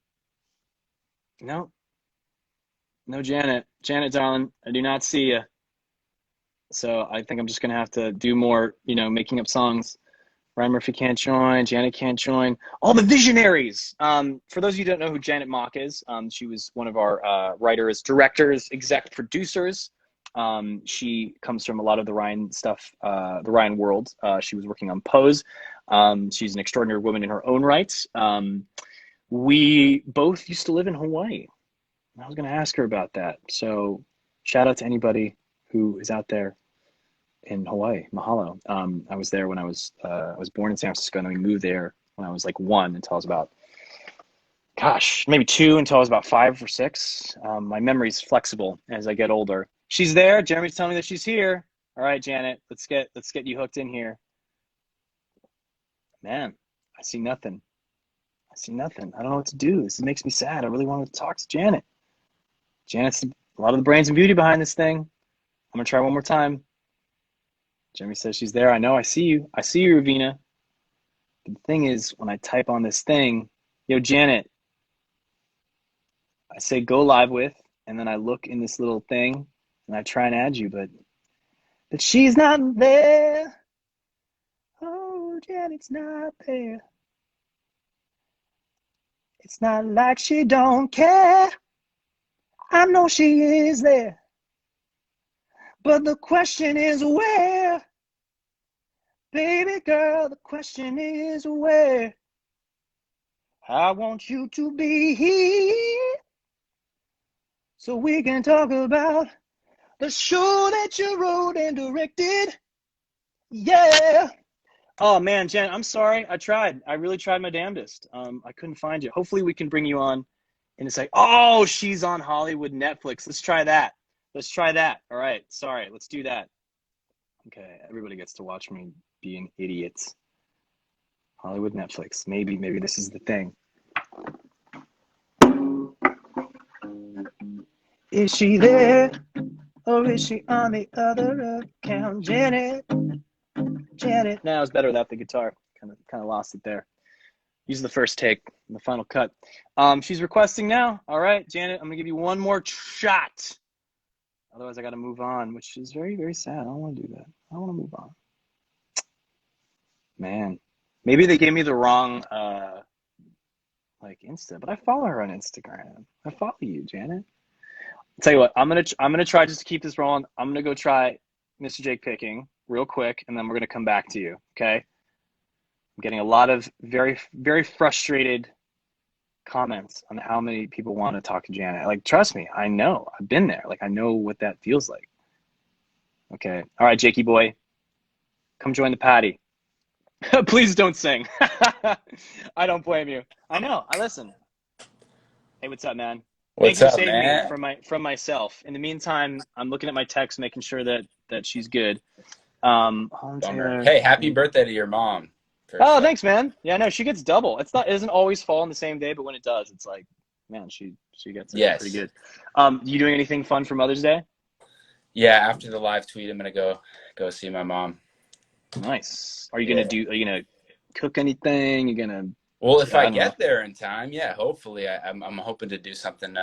Janet, darling, I do not see you. So I think I'm just gonna have to do more, making up songs. Ryan Murphy can't join, Janet can't join. All the visionaries. For those of you who don't know who Janet Mock is, she was one of our writers, directors, exec producers. She comes from a lot of the Ryan stuff, the Ryan world. She was working on Pose. She's an extraordinary woman in her own right. We both used to live in Hawaii. I was gonna ask her about that. So shout out to anybody who is out there in Hawaii. Mahalo. I was there when I was born in San Francisco, and then we moved there when I was like 1 until I was about, maybe 2 until I was about 5 or 6. My memory's flexible as I get older. She's there. Jeremy's telling me that she's here. All right, Janet, let's get you hooked in here. Man, I see nothing. I don't know what to do. This makes me sad. I really wanted to talk to Janet. Janet's a lot of the brains and beauty behind this thing. I'm gonna try one more time. Jeremy says she's there. I know. I see you. I see you, Ravina. But the thing is, when I type on this thing, Janet, I say go live with, and then I look in this little thing, and I try and add you, but she's not there. Oh, Janet's not there. It's not like she don't care. I know she is there. But the question is where? Baby girl, the question is where? I want you to be here so we can talk about the show that you wrote and directed. Yeah. Oh man, Jen, I'm sorry. I tried. I really tried my damnedest. I couldn't find you. Hopefully we can bring you on and it's like, oh, she's on Hollywood Netflix. Let's try that. All right. Sorry. Let's do that. Okay. Everybody gets to watch me being idiots. Hollywood Netflix. Maybe this is the thing. Is she there? Or is she on the other account? Janet. Now it's better without the guitar. Kind of lost it there. Use the first take, the final cut. She's requesting now. All right, Janet, I'm gonna give you one more shot. Otherwise, I got to move on, which is very, very sad. I don't want to do that. I want to move on. Man, maybe they gave me the wrong Insta, but I follow her on Instagram. I follow you, Janet. I'll tell you what, I'm gonna try just to keep this rolling. I'm gonna go try Mr. Jake Picking real quick, and then we're gonna come back to you. Okay? I'm getting a lot of very, very frustrated comments on how many people want to talk to Janet. Trust me, I know. I've been there. I know what that feels like. Okay. All right, Jakey boy. Come join the Patti. Please don't sing. I don't blame you. I know. I listen. Hey, what's up, man? What's Thank up, you for man? saving me from myself. In the meantime, I'm looking at my text, making sure that she's good. Holland Taylor. Hey, happy birthday to your mom. Oh, thanks, man. Yeah, no, she gets double. It doesn't always fall on the same day, but when it does, it's like, man, she gets it pretty good. You doing anything fun for Mother's Day? Yeah, after the live tweet, I'm gonna go see my mom. Nice. Are you gonna cook anything? You're gonna? Well, if I get there in time, yeah, hopefully. I'm hoping to do something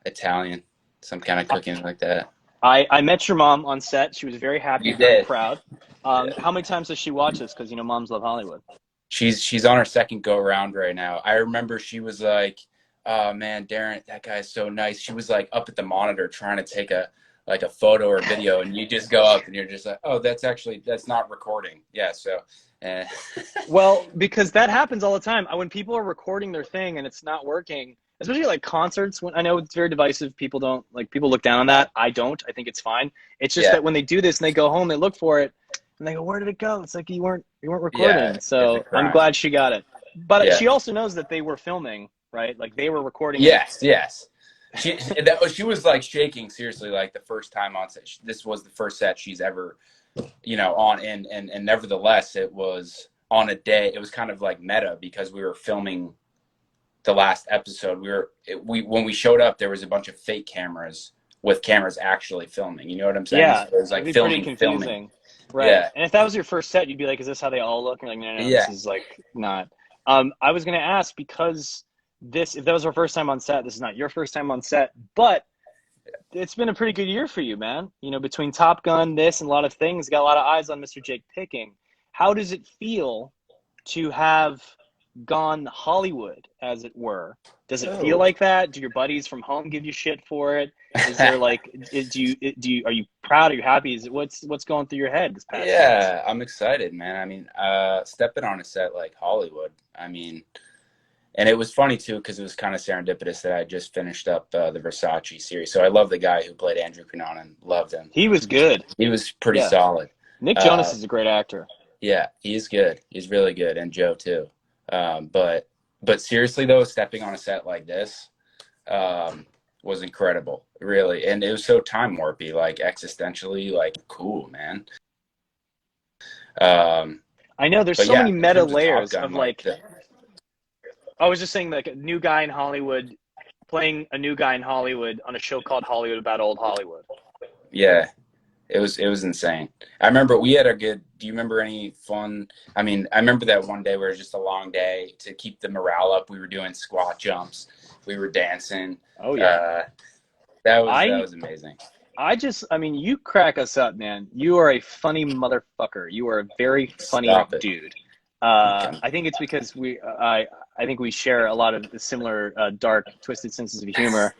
Italian, some kind of cooking like that. I met your mom on set. She was very happy, very proud. Yeah. How many times does she watch this? Because moms love Hollywood. She's on her second go around right now. I remember she was like, Oh man, Darren, that guy is so nice. She was like up at the monitor trying to take a photo or video, and you just go up and you're just like, oh, that's not recording. Yeah, so. Well, because that happens all the time. When people are recording their thing and it's not working, especially like concerts, when I know it's very divisive, people look down on that. I don't. I think it's fine. It's just that when they do this and they go home, they look for it and they go, "Where did it go?" It's like you weren't recording. Yeah, so I'm glad she got it. But she also knows that they were filming, right? Like they were recording. Yes. She was like shaking seriously, like the first time on set. This was the first set she's ever, on, and nevertheless, it was on a day. It was kind of like meta because we were filming the last episode. When we showed up, there was a bunch of fake cameras with cameras actually filming. You know what I'm saying? Yeah, so it was like pretty confusing. filming. Right. Yeah. And if that was your first set, you'd be like, "Is this how they all look?" And you're like, "No, Yeah. this is like not." I was going to ask because if that was our first time on set, this is not your first time on set, but it's been a pretty good year for you, man. Between Top Gun, this, and a lot of things, got a lot of eyes on Mr. Jake Picking. How does it feel to have gone Hollywood, as it were? Does it feel like that? Do your buddies from home give you shit for it? Is there like, are you proud? Are you happy? What's going through your head this past Yeah, I'm excited, man. I mean, stepping on a set like Hollywood, I mean, and it was funny too because it was kind of serendipitous that I just finished up the Versace series. So I love the guy who played Andrew Cunanan. Loved him. He was good. He was pretty solid. Nick Jonas is a great actor. Yeah, he's good. He's really good, and Joe too. But seriously though, stepping on a set like this was incredible, really, and it was so time warpy, like existentially, like cool, man. I know there's so many meta layers Gun, of like. I was just saying, like a new guy in Hollywood playing a new guy in Hollywood on a show called Hollywood about old Hollywood. Yeah, it was insane. I remember we had do you remember any fun? I mean, I remember that one day where it was just a long day to keep the morale up. We were doing squat jumps. We were dancing. Oh yeah. That was amazing. I mean, you crack us up, man. You are a funny motherfucker. You are a very funny dude. I think it's because I think we share a lot of the similar dark, twisted senses of humor.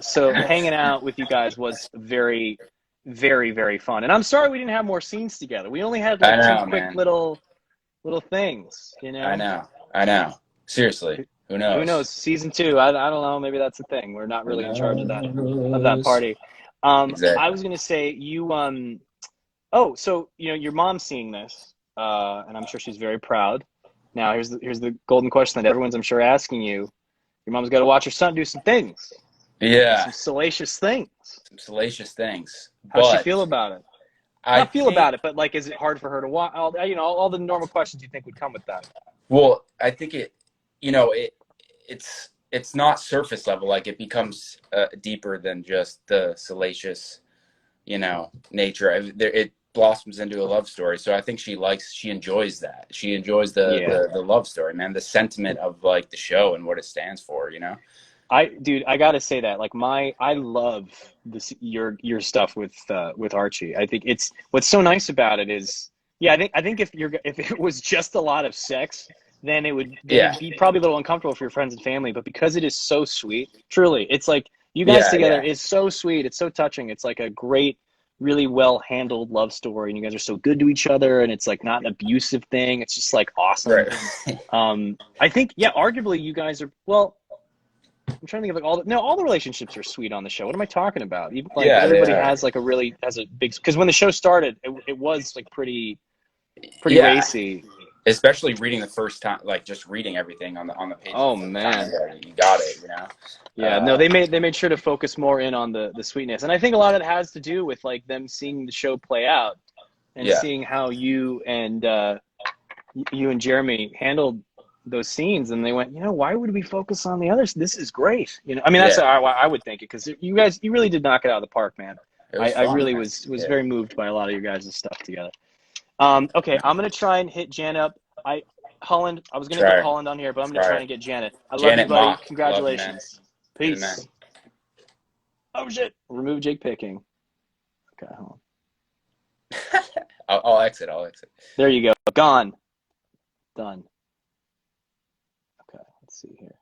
So hanging out with you guys was very, very, very fun. And I'm sorry we didn't have more scenes together. We only had like two quick little things, I know. Seriously, who knows? Who knows? Season 2. I don't know. Maybe that's the thing. We're not really in charge of that party. Exactly. I was gonna say you. So your mom's seeing this, and I'm sure she's very proud. Now, here's the golden question that everyone's, I'm sure, asking you. Your mom's got to watch her son do some things. Yeah. Some salacious things. How does she feel about it? Not feel about it, but like, is it hard for her to watch? All the normal questions you think would come with that. Well, I think it's not surface level. Like it becomes deeper than just the salacious, nature. It blossoms into a love story. So I think she enjoys that. She enjoys the love story, man. The sentiment of like the show and what it stands for, I gotta say that I love this your stuff with Archie. I think it's what's so nice about it is I think if it was just a lot of sex, then it'd be probably a little uncomfortable for your friends and family. But because it is so sweet, truly, it's like you guys together is so sweet. It's so touching. It's like a great, really well handled love story, and you guys are so good to each other, and it's like not an abusive thing. It's just like awesome. Right. I think arguably you guys are I'm trying to think of like all the relationships are sweet on the show. What am I talking about? Even like everybody has like has a big, because when the show started, it was like pretty racy. Especially reading the first time, like just reading everything on the page. Oh man, you got it. Yeah, no, they made sure to focus more in on the sweetness, and I think a lot of it has to do with like them seeing the show play out and seeing how you and Jeremy handled those scenes, and they went, why would we focus on the others? This is great. I mean, that's how I would think it, because you really did knock it out of the park, man. I really was very moved by a lot of your guys' stuff together. Okay, I'm gonna try and hit Janet up. Holland, I was gonna get Holland on here, but I'm gonna try and get Janet. I love you, buddy. Congratulations. Peace. Amen. Oh shit! Remove Jake Picking. Okay, hold on. I'll exit. There you go. Gone. Done. Okay, let's see here.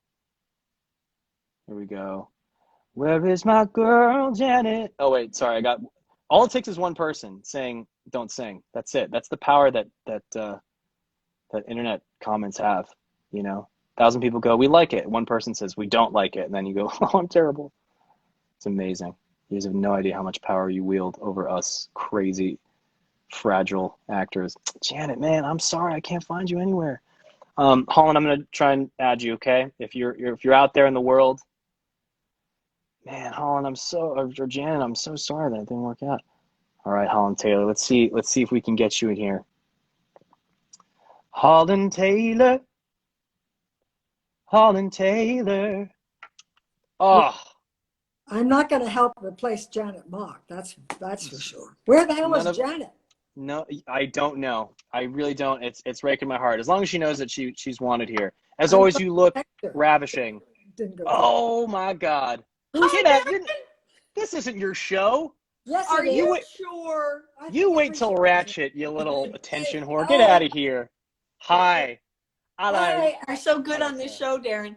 Here we go. Where is my girl, Janet? Oh, wait, sorry. All it takes is one person saying, don't sing. That's it. That's the power that internet comments have, you know? 1,000 people go, we like it. One person says, we don't like it. And then you go, oh, I'm terrible. It's amazing. You guys have no idea how much power you wield over us crazy, fragile actors. Janet, man, I'm sorry. I can't find you anywhere. Holland, I'm going to try and add you, okay? If you're out there in the world, man, Holland, or Janet, I'm so sorry that it didn't work out. All right, Holland Taylor, let's see if we can get you in here. Holland Taylor. Holland Taylor. Oh. I'm not going to help replace Janet Mock. That's for sure. Where the hell is Janet? No, I don't know. I really don't. It's breaking my heart. As long as she knows that she's wanted here. As always, you look ravishing. Oh my God! This isn't your show. Yes, are you sure? You wait till Ratchet, you little attention whore. Get out of here. Hi. Hi, you're so good on this show, Darren.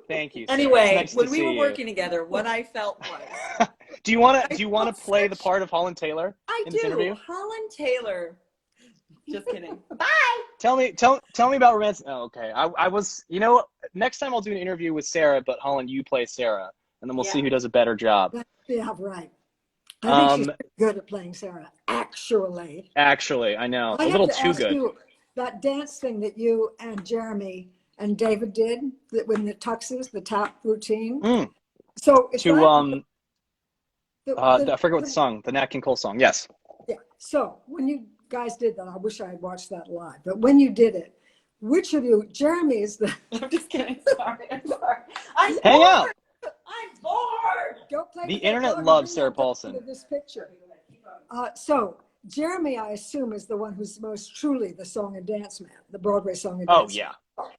Thank you. Anyway, nice when we were working together, what I felt was. Do you want to play the part of Holland Taylor? I in do. This interview? Holland Taylor. Just kidding. Bye. Tell me about romance. Oh, okay. I was. Next time I'll do an interview with Sarah, but Holland, you play Sarah, and then we'll see who does a better job. Yeah, right. I think she's good at playing Sarah. Actually, I know a little too good. That dance thing that you and Jeremy and David did, that when the tuxes, the tap routine. So I forget what the song, the Nat King Cole song. Yes. Yeah. So when you guys did that, I wish I had watched that live. But when you did it, which of you, Jeremy is the? I'm just kidding. Sorry. Hang out. I'm bored. Go play. The internet loves Sarah Paulson. This picture. So Jeremy, I assume, is the one who's most truly the song and dance man, the Broadway song and dance. Oh yeah.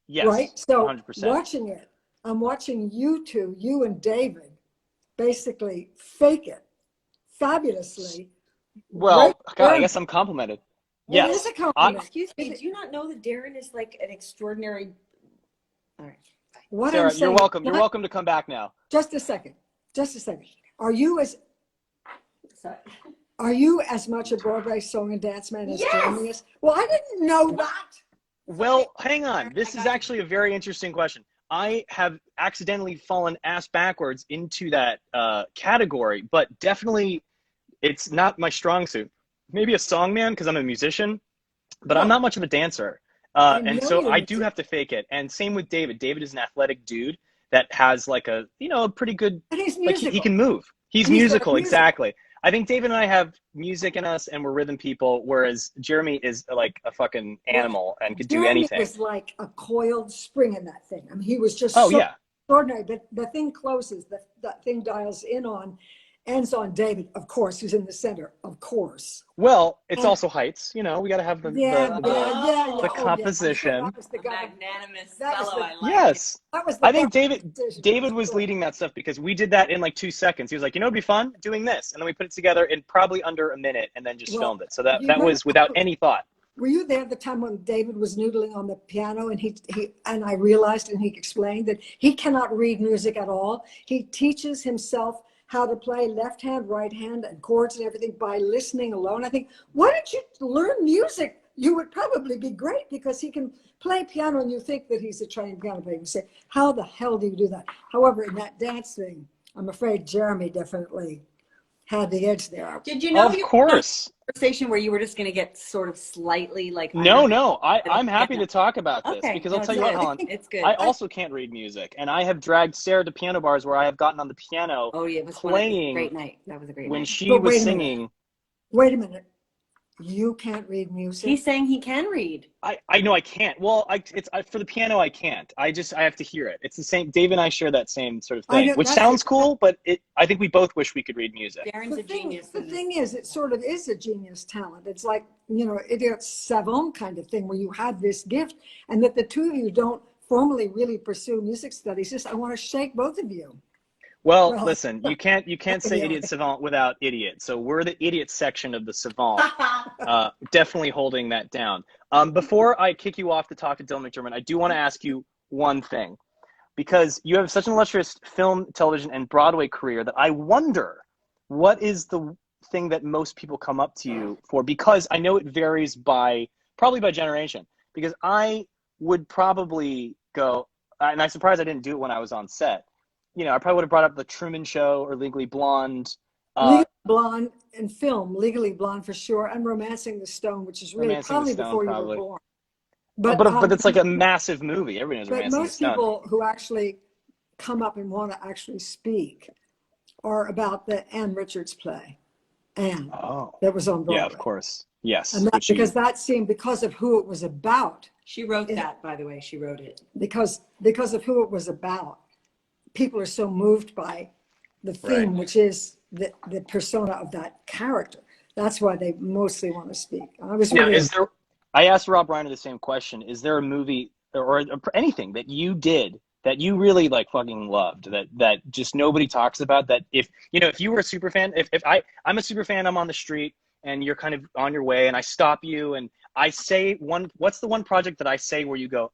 Yes. Right. So 100%. watching it, I'm watching you two, you and David, basically fake it fabulously. Well, God, I guess I'm complimented. Well, Yes. it is a compliment. Excuse me. Do you not know that Darren is like an extraordinary? All right. What Sarah, I'm saying, you're welcome. You're welcome to come back now. Just a second. Are you as much a Broadway song and dance man as Jeremy is? Well, I didn't know that. Well, hang on. This is actually a very interesting question. I have accidentally fallen ass backwards into that category, but definitely it's not my strong suit. Maybe a song man because I'm a musician, but I'm not much of a dancer. And so I do have to fake it. And same with David. David is an athletic dude that has like a pretty good, and he's like musical. he can move. He's musical, exactly. I think David and I have music in us and we're rhythm people, whereas Jeremy is like a fucking animal and could do anything. Jeremy was like a coiled spring in that thing. I mean, he was just extraordinary. But the thing closes, that thing dials in on, ends on David, of course, who's in the center, of course. Well, it's also heights. We got to have the composition. The magnanimous fellow. I like. Yes. I think David was leading that stuff because we did that in like 2 seconds. He was like, it'd be fun doing this. And then we put it together in probably under a minute and then just filmed it. So that was without any thought. Were you there the time when David was noodling on the piano and he and I realized and he explained that he cannot read music at all. He teaches himself how to play left hand, right hand, and chords and everything by listening alone. I think, why don't you learn music? You would probably be great because he can play piano and you think that he's a trained piano player. You say, how the hell do you do that? However, in that dance thing, I'm afraid Jeremy definitely had the edge there. Did you know? Of course. Conversation where you were just going to get sort of slightly like. No. I'm happy to talk about this because I'll tell you what, Holland. It's good. I also can't read music, and I have dragged Sarah to piano bars where I have gotten on the piano. Oh yeah, it was playing. A great night. That was a great when night. she was singing. Wait a minute. You can't read music. He's saying he can read. I know I can't. Well, for the piano I can't. I have to hear it. It's the same. Dave and I share that same sort of thing, which sounds cool, but I think we both wish we could read music. Darren's a genius. The thing is, it sort of is a genius talent. It's like, idiot savant kind of thing where you have this gift and that the two of you don't formally really pursue music studies. Just, I want to shake both of you. Well, listen, you can't say idiot savant without idiot. So we're the idiot section of the savant, definitely holding that down. Before I kick you off to talk to Dylan McDermott, I do want to ask you one thing. because you have such an illustrious film, television, and Broadway career that I wonder what is the thing that most people come up to you for, because I know it varies probably by generation, because I would probably go, and I'm surprised I didn't do it when I was on set. You know, I probably would have brought up The Truman Show or Legally Blonde. Legally Blonde and film, Legally Blonde for sure, and Romancing the Stone, which is really Romancing the probably Stone, before you probably. were born. But it's like a massive movie. Everybody knows But Romancing the most Stone. people who actually come up and want to actually speak are about the Ann Richards play, Anne, that was on Broadway. Yeah, of course. Yes. And because that seemed, because of who it was about. She wrote that, by the way. She wrote it. Because of who it was about, people are so moved by the theme, which is the persona of that character. That's why they mostly want to speak. I asked Rob Reiner the same question. Is there a movie or anything that you did that you really like fucking loved, that just nobody talks about, that if you were a super fan, if I'm a super fan, I'm on the street and you're kind of on your way and I stop you and I say what's the one project that I say where you go,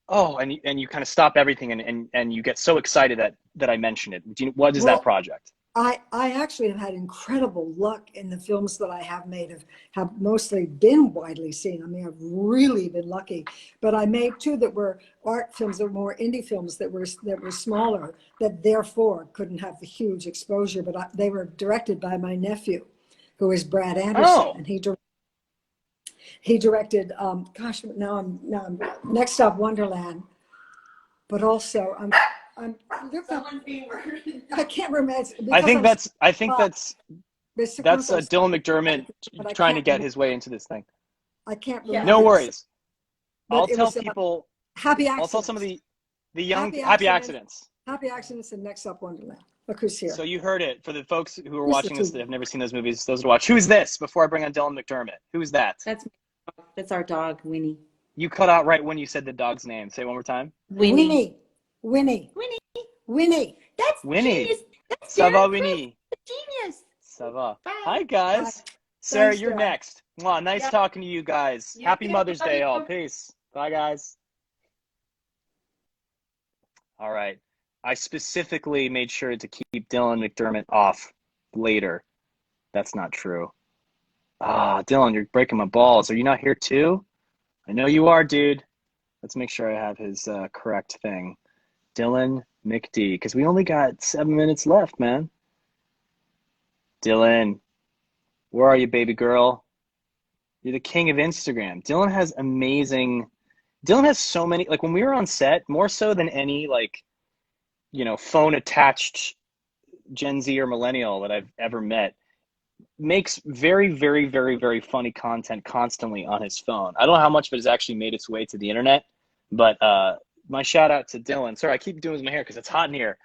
and you kind of stop everything and you get so excited that I mention it. What is that project? I actually have had incredible luck in the films that I have made, have mostly been widely seen. I mean, I've really been lucky. But I made two that were art films, that were more indie films, that were smaller, that therefore couldn't have the huge exposure. But they were directed by my nephew, who is Brad Anderson, and he directed. Now I'm Next Stop Wonderland, but also Someone's being murdered. I can't remember. I think that's Dylan McDermott trying to get his way into this thing. I can't remember. No worries. But I'll tell people. Happy Accidents. I'll tell some of the young Happy Accidents. Happy Accidents and Next Up Wonderland. Look who's here. So you heard it. For the folks who are watching this that have never seen those movies, those to watch. Who's this? Before I bring on Dylan McDermott, who's that? That's our dog, Winnie. You cut out right when you said the dog's name. Say it one more time. Winnie. That's Winnie. Genius. That's Ça va, Darren Winnie? Criss, genius. Ça va. Bye. Hi, guys. Bye. Sarah, Thanks, you're Sarah. next. Nice talking to you guys. You Happy too. Mother's Love Day, you. all. Peace. Bye, guys. All right. I specifically made sure to keep Dylan McDermott off later. That's not true. Dylan, you're breaking my balls. Are you not here too? I know you are, dude. Let's make sure I have his correct thing. Dylan McD, because we only got 7 minutes left, man. Dylan, where are you, baby girl? You're the king of Instagram. Dylan has so many, like when we were on set, more so than any phone attached Gen Z or millennial that I've ever met, makes very, very, very, very funny content constantly on his phone. I don't know how much of it has actually made its way to the internet, but my shout out to Dylan. Sorry, I keep doing my hair because it's hot in here.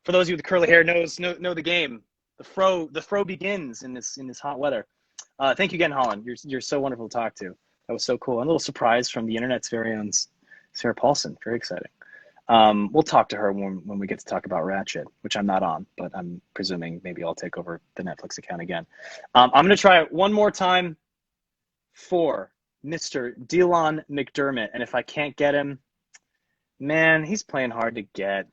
For those of you with curly hair, know the game. The fro begins in this hot weather. Thank you again, Holland. You're so wonderful to talk to. That was so cool. And a little surprise from the internet's very own Sarah Paulson. Very exciting. We'll talk to her when we get to talk about Ratchet, which I'm not on, but I'm presuming maybe I'll take over the Netflix account again. I'm going to try it one more time for Mr. Dylan McDermott. And if I can't get him, man, he's playing hard to get.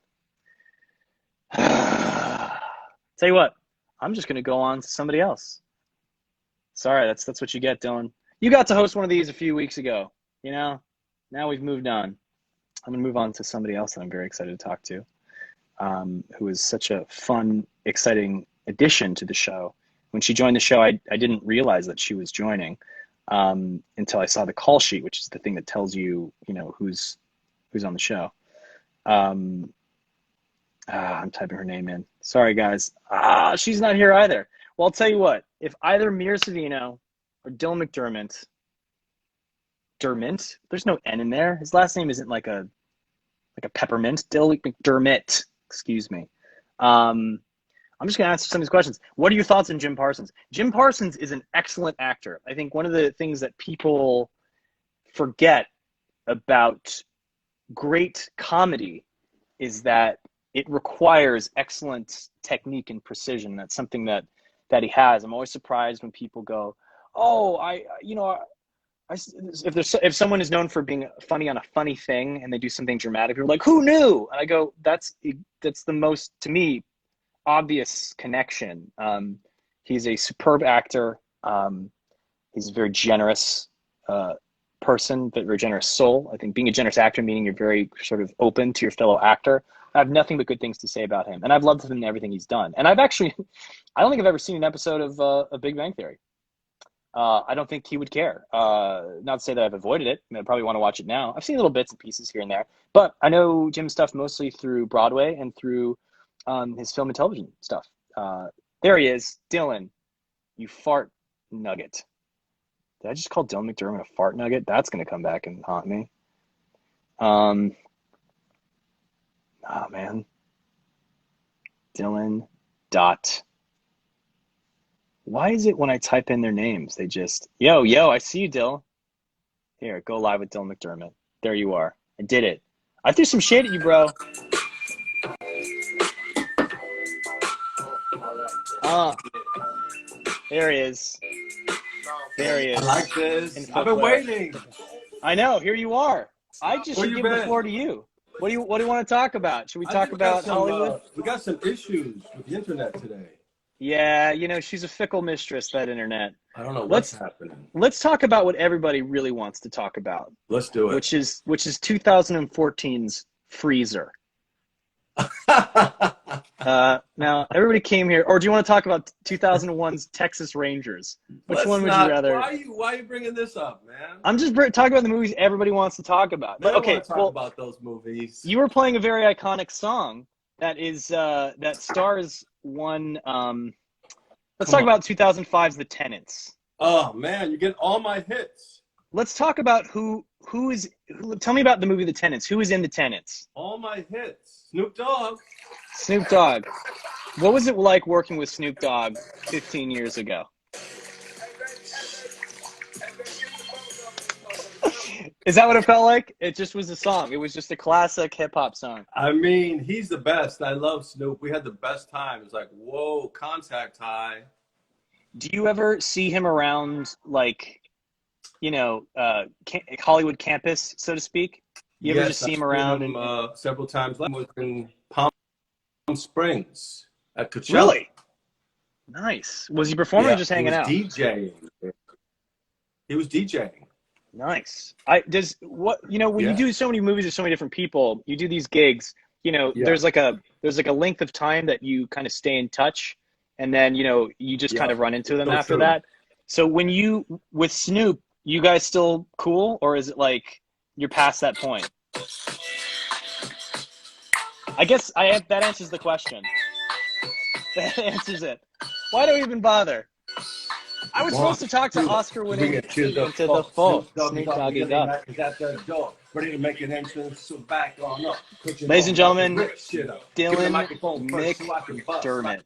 Tell you what, I'm just going to go on to somebody else. Sorry, that's what you get, Dylan. You got to host one of these a few weeks ago. Now we've moved on. I'm going to move on to somebody else that I'm very excited to talk to, who is such a fun, exciting addition to the show. When she joined the show, I didn't realize that she was joining until I saw the call sheet, which is the thing that tells you, who's on the show. I'm typing her name in. Sorry, guys. She's not here either. Well, I'll tell you what. If either Mir Savino or Dylan McDermott, there's no N in there. His last name isn't like a peppermint. Dylan McDermott. Excuse me. I'm just going to answer some of these questions. What are your thoughts on Jim Parsons? Jim Parsons is an excellent actor. I think one of the things that people forget about great comedy is that it requires excellent technique and precision. That's something that he has. I'm always surprised when people go, "Oh, I if someone is known for being funny on a funny thing and they do something dramatic, you're like, who knew? And I go, that's the most, to me, obvious connection. He's a superb actor. He's a very generous person, but very generous soul. I think being a generous actor, meaning you're very sort of open to your fellow actor. I have nothing but good things to say about him. And I've loved him in everything he's done. And I don't think I've ever seen an episode of Big Bang Theory. I don't think he would care. Not to say that I've avoided it. I probably want to watch it now. I've seen little bits and pieces here and there. But I know Jim's stuff mostly through Broadway and through his film and television stuff. There he is. Dylan, you fart nugget. Did I just call Dylan McDermott a fart nugget? That's going to come back and haunt me. Oh, man. Dylan dot. Why is it when I type in their names, they just, yo, I see you, Dill. Here, go live with Dylan McDermott. There you are. I did it. I threw some shade at you, bro. There he is. There he is. I like this. I've been waiting. I know. Here you are. I just should give the floor to you. What do you want to talk about? Should we talk about Hollywood? We got some issues with the internet today. Yeah, she's a fickle mistress, that internet. I don't know what's happening. Let's talk about what everybody really wants to talk about. Let's do it. Which is 2014's Freezer. Now, everybody came here. Or do you want to talk about 2001's Texas Rangers? Which one would you rather? Why are you bringing this up, man? I'm just talking about the movies everybody wants to talk about. But okay, talk about those movies. You were playing a very iconic song that is that stars one. Let's talk about 2005's The Tenants. Oh man, you get all my hits. Let's talk about who is. Tell me about the movie The Tenants. Who is in The Tenants? All my hits. Snoop Dogg. Snoop Dogg. What was it like working with Snoop Dogg 15 years ago? Is that what it felt like? It just was a song. It was just a classic hip-hop song. I mean, he's the best. I love Snoop. We had the best time. It's like, whoa, contact high. Do you ever see him around, like, Hollywood campus, so to speak? You ever just see him around? Several times. I was in Palm Springs at Coachella. Really? Nice. Was he performing or just hanging out? DJing. He was DJing. Nice. When you do so many movies with so many different people, you do these gigs, there's like a length of time that you kind of stay in touch, and then you just kind of run into them after that. So when with Snoop, you guys still cool, or is it like you're past that point? I guess that answers the question. That answers it. Why do we even bother? I was supposed to talk to Oscar-winning into the full Snoop Doggy Dogg. Ready to make an entrance, so back on up. Ladies and gentlemen, Dylan McDermott.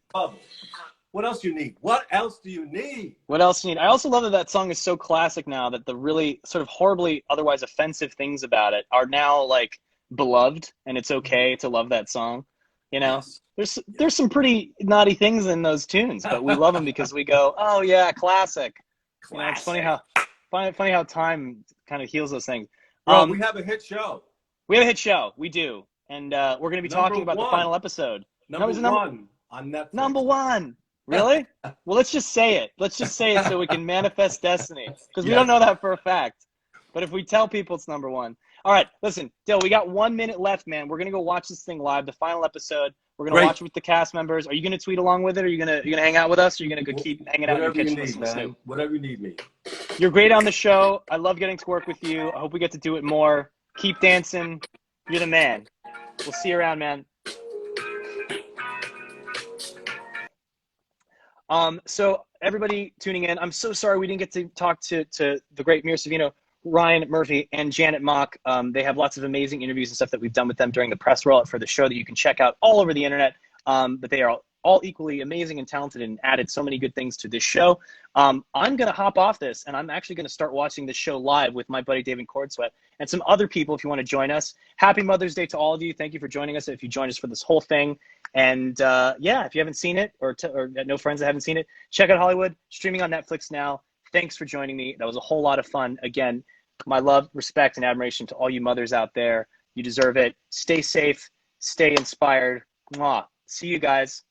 What else you need? What else do you need? What else do you need? I also love that song is so classic now that the really sort of horribly otherwise offensive things about it are now like beloved, and it's okay to love that song. There's some pretty naughty things in those tunes, but we love them because we go, oh yeah, classic. It's funny how time kind of heals those things. We have a hit show. We have a hit show. We do, and we're going to be talking about the final episode. Number one on Netflix. Number one. Really? Well, let's just say it. Let's just say it so we can manifest destiny, because we don't know that for a fact. But if we tell people it's number one. All right, listen, Dill, we got 1 minute left, man. We're going to go watch this thing live, the final episode. We're going to watch it with the cast members. Are you going to tweet along with it? Or are you going to hang out with us? Or are you going to go keep hanging out in your kitchen? Whatever you need, man. Whatever you need me. You're great on the show. I love getting to work with you. I hope we get to do it more. Keep dancing. You're the man. We'll see you around, man. So everybody tuning in, I'm so sorry we didn't get to talk to the great Mira Savino, Ryan Murphy, and Janet Mock. They have lots of amazing interviews and stuff that we've done with them during the press rollout for the show that you can check out all over the internet. But they are all equally amazing and talented and added so many good things to this show. I'm going to hop off this, and I'm actually going to start watching the show live with my buddy David Corenswet and some other people if you want to join us. Happy Mother's Day to all of you. Thank you for joining us if you joined us for this whole thing. And if you haven't seen it or no friends that haven't seen it, check out Hollywood, streaming on Netflix now. thanks for joining me. That was a whole lot of fun. Again, my love, respect, and admiration to all you mothers out there. You deserve it. Stay safe. Stay inspired. Mwah. See you guys.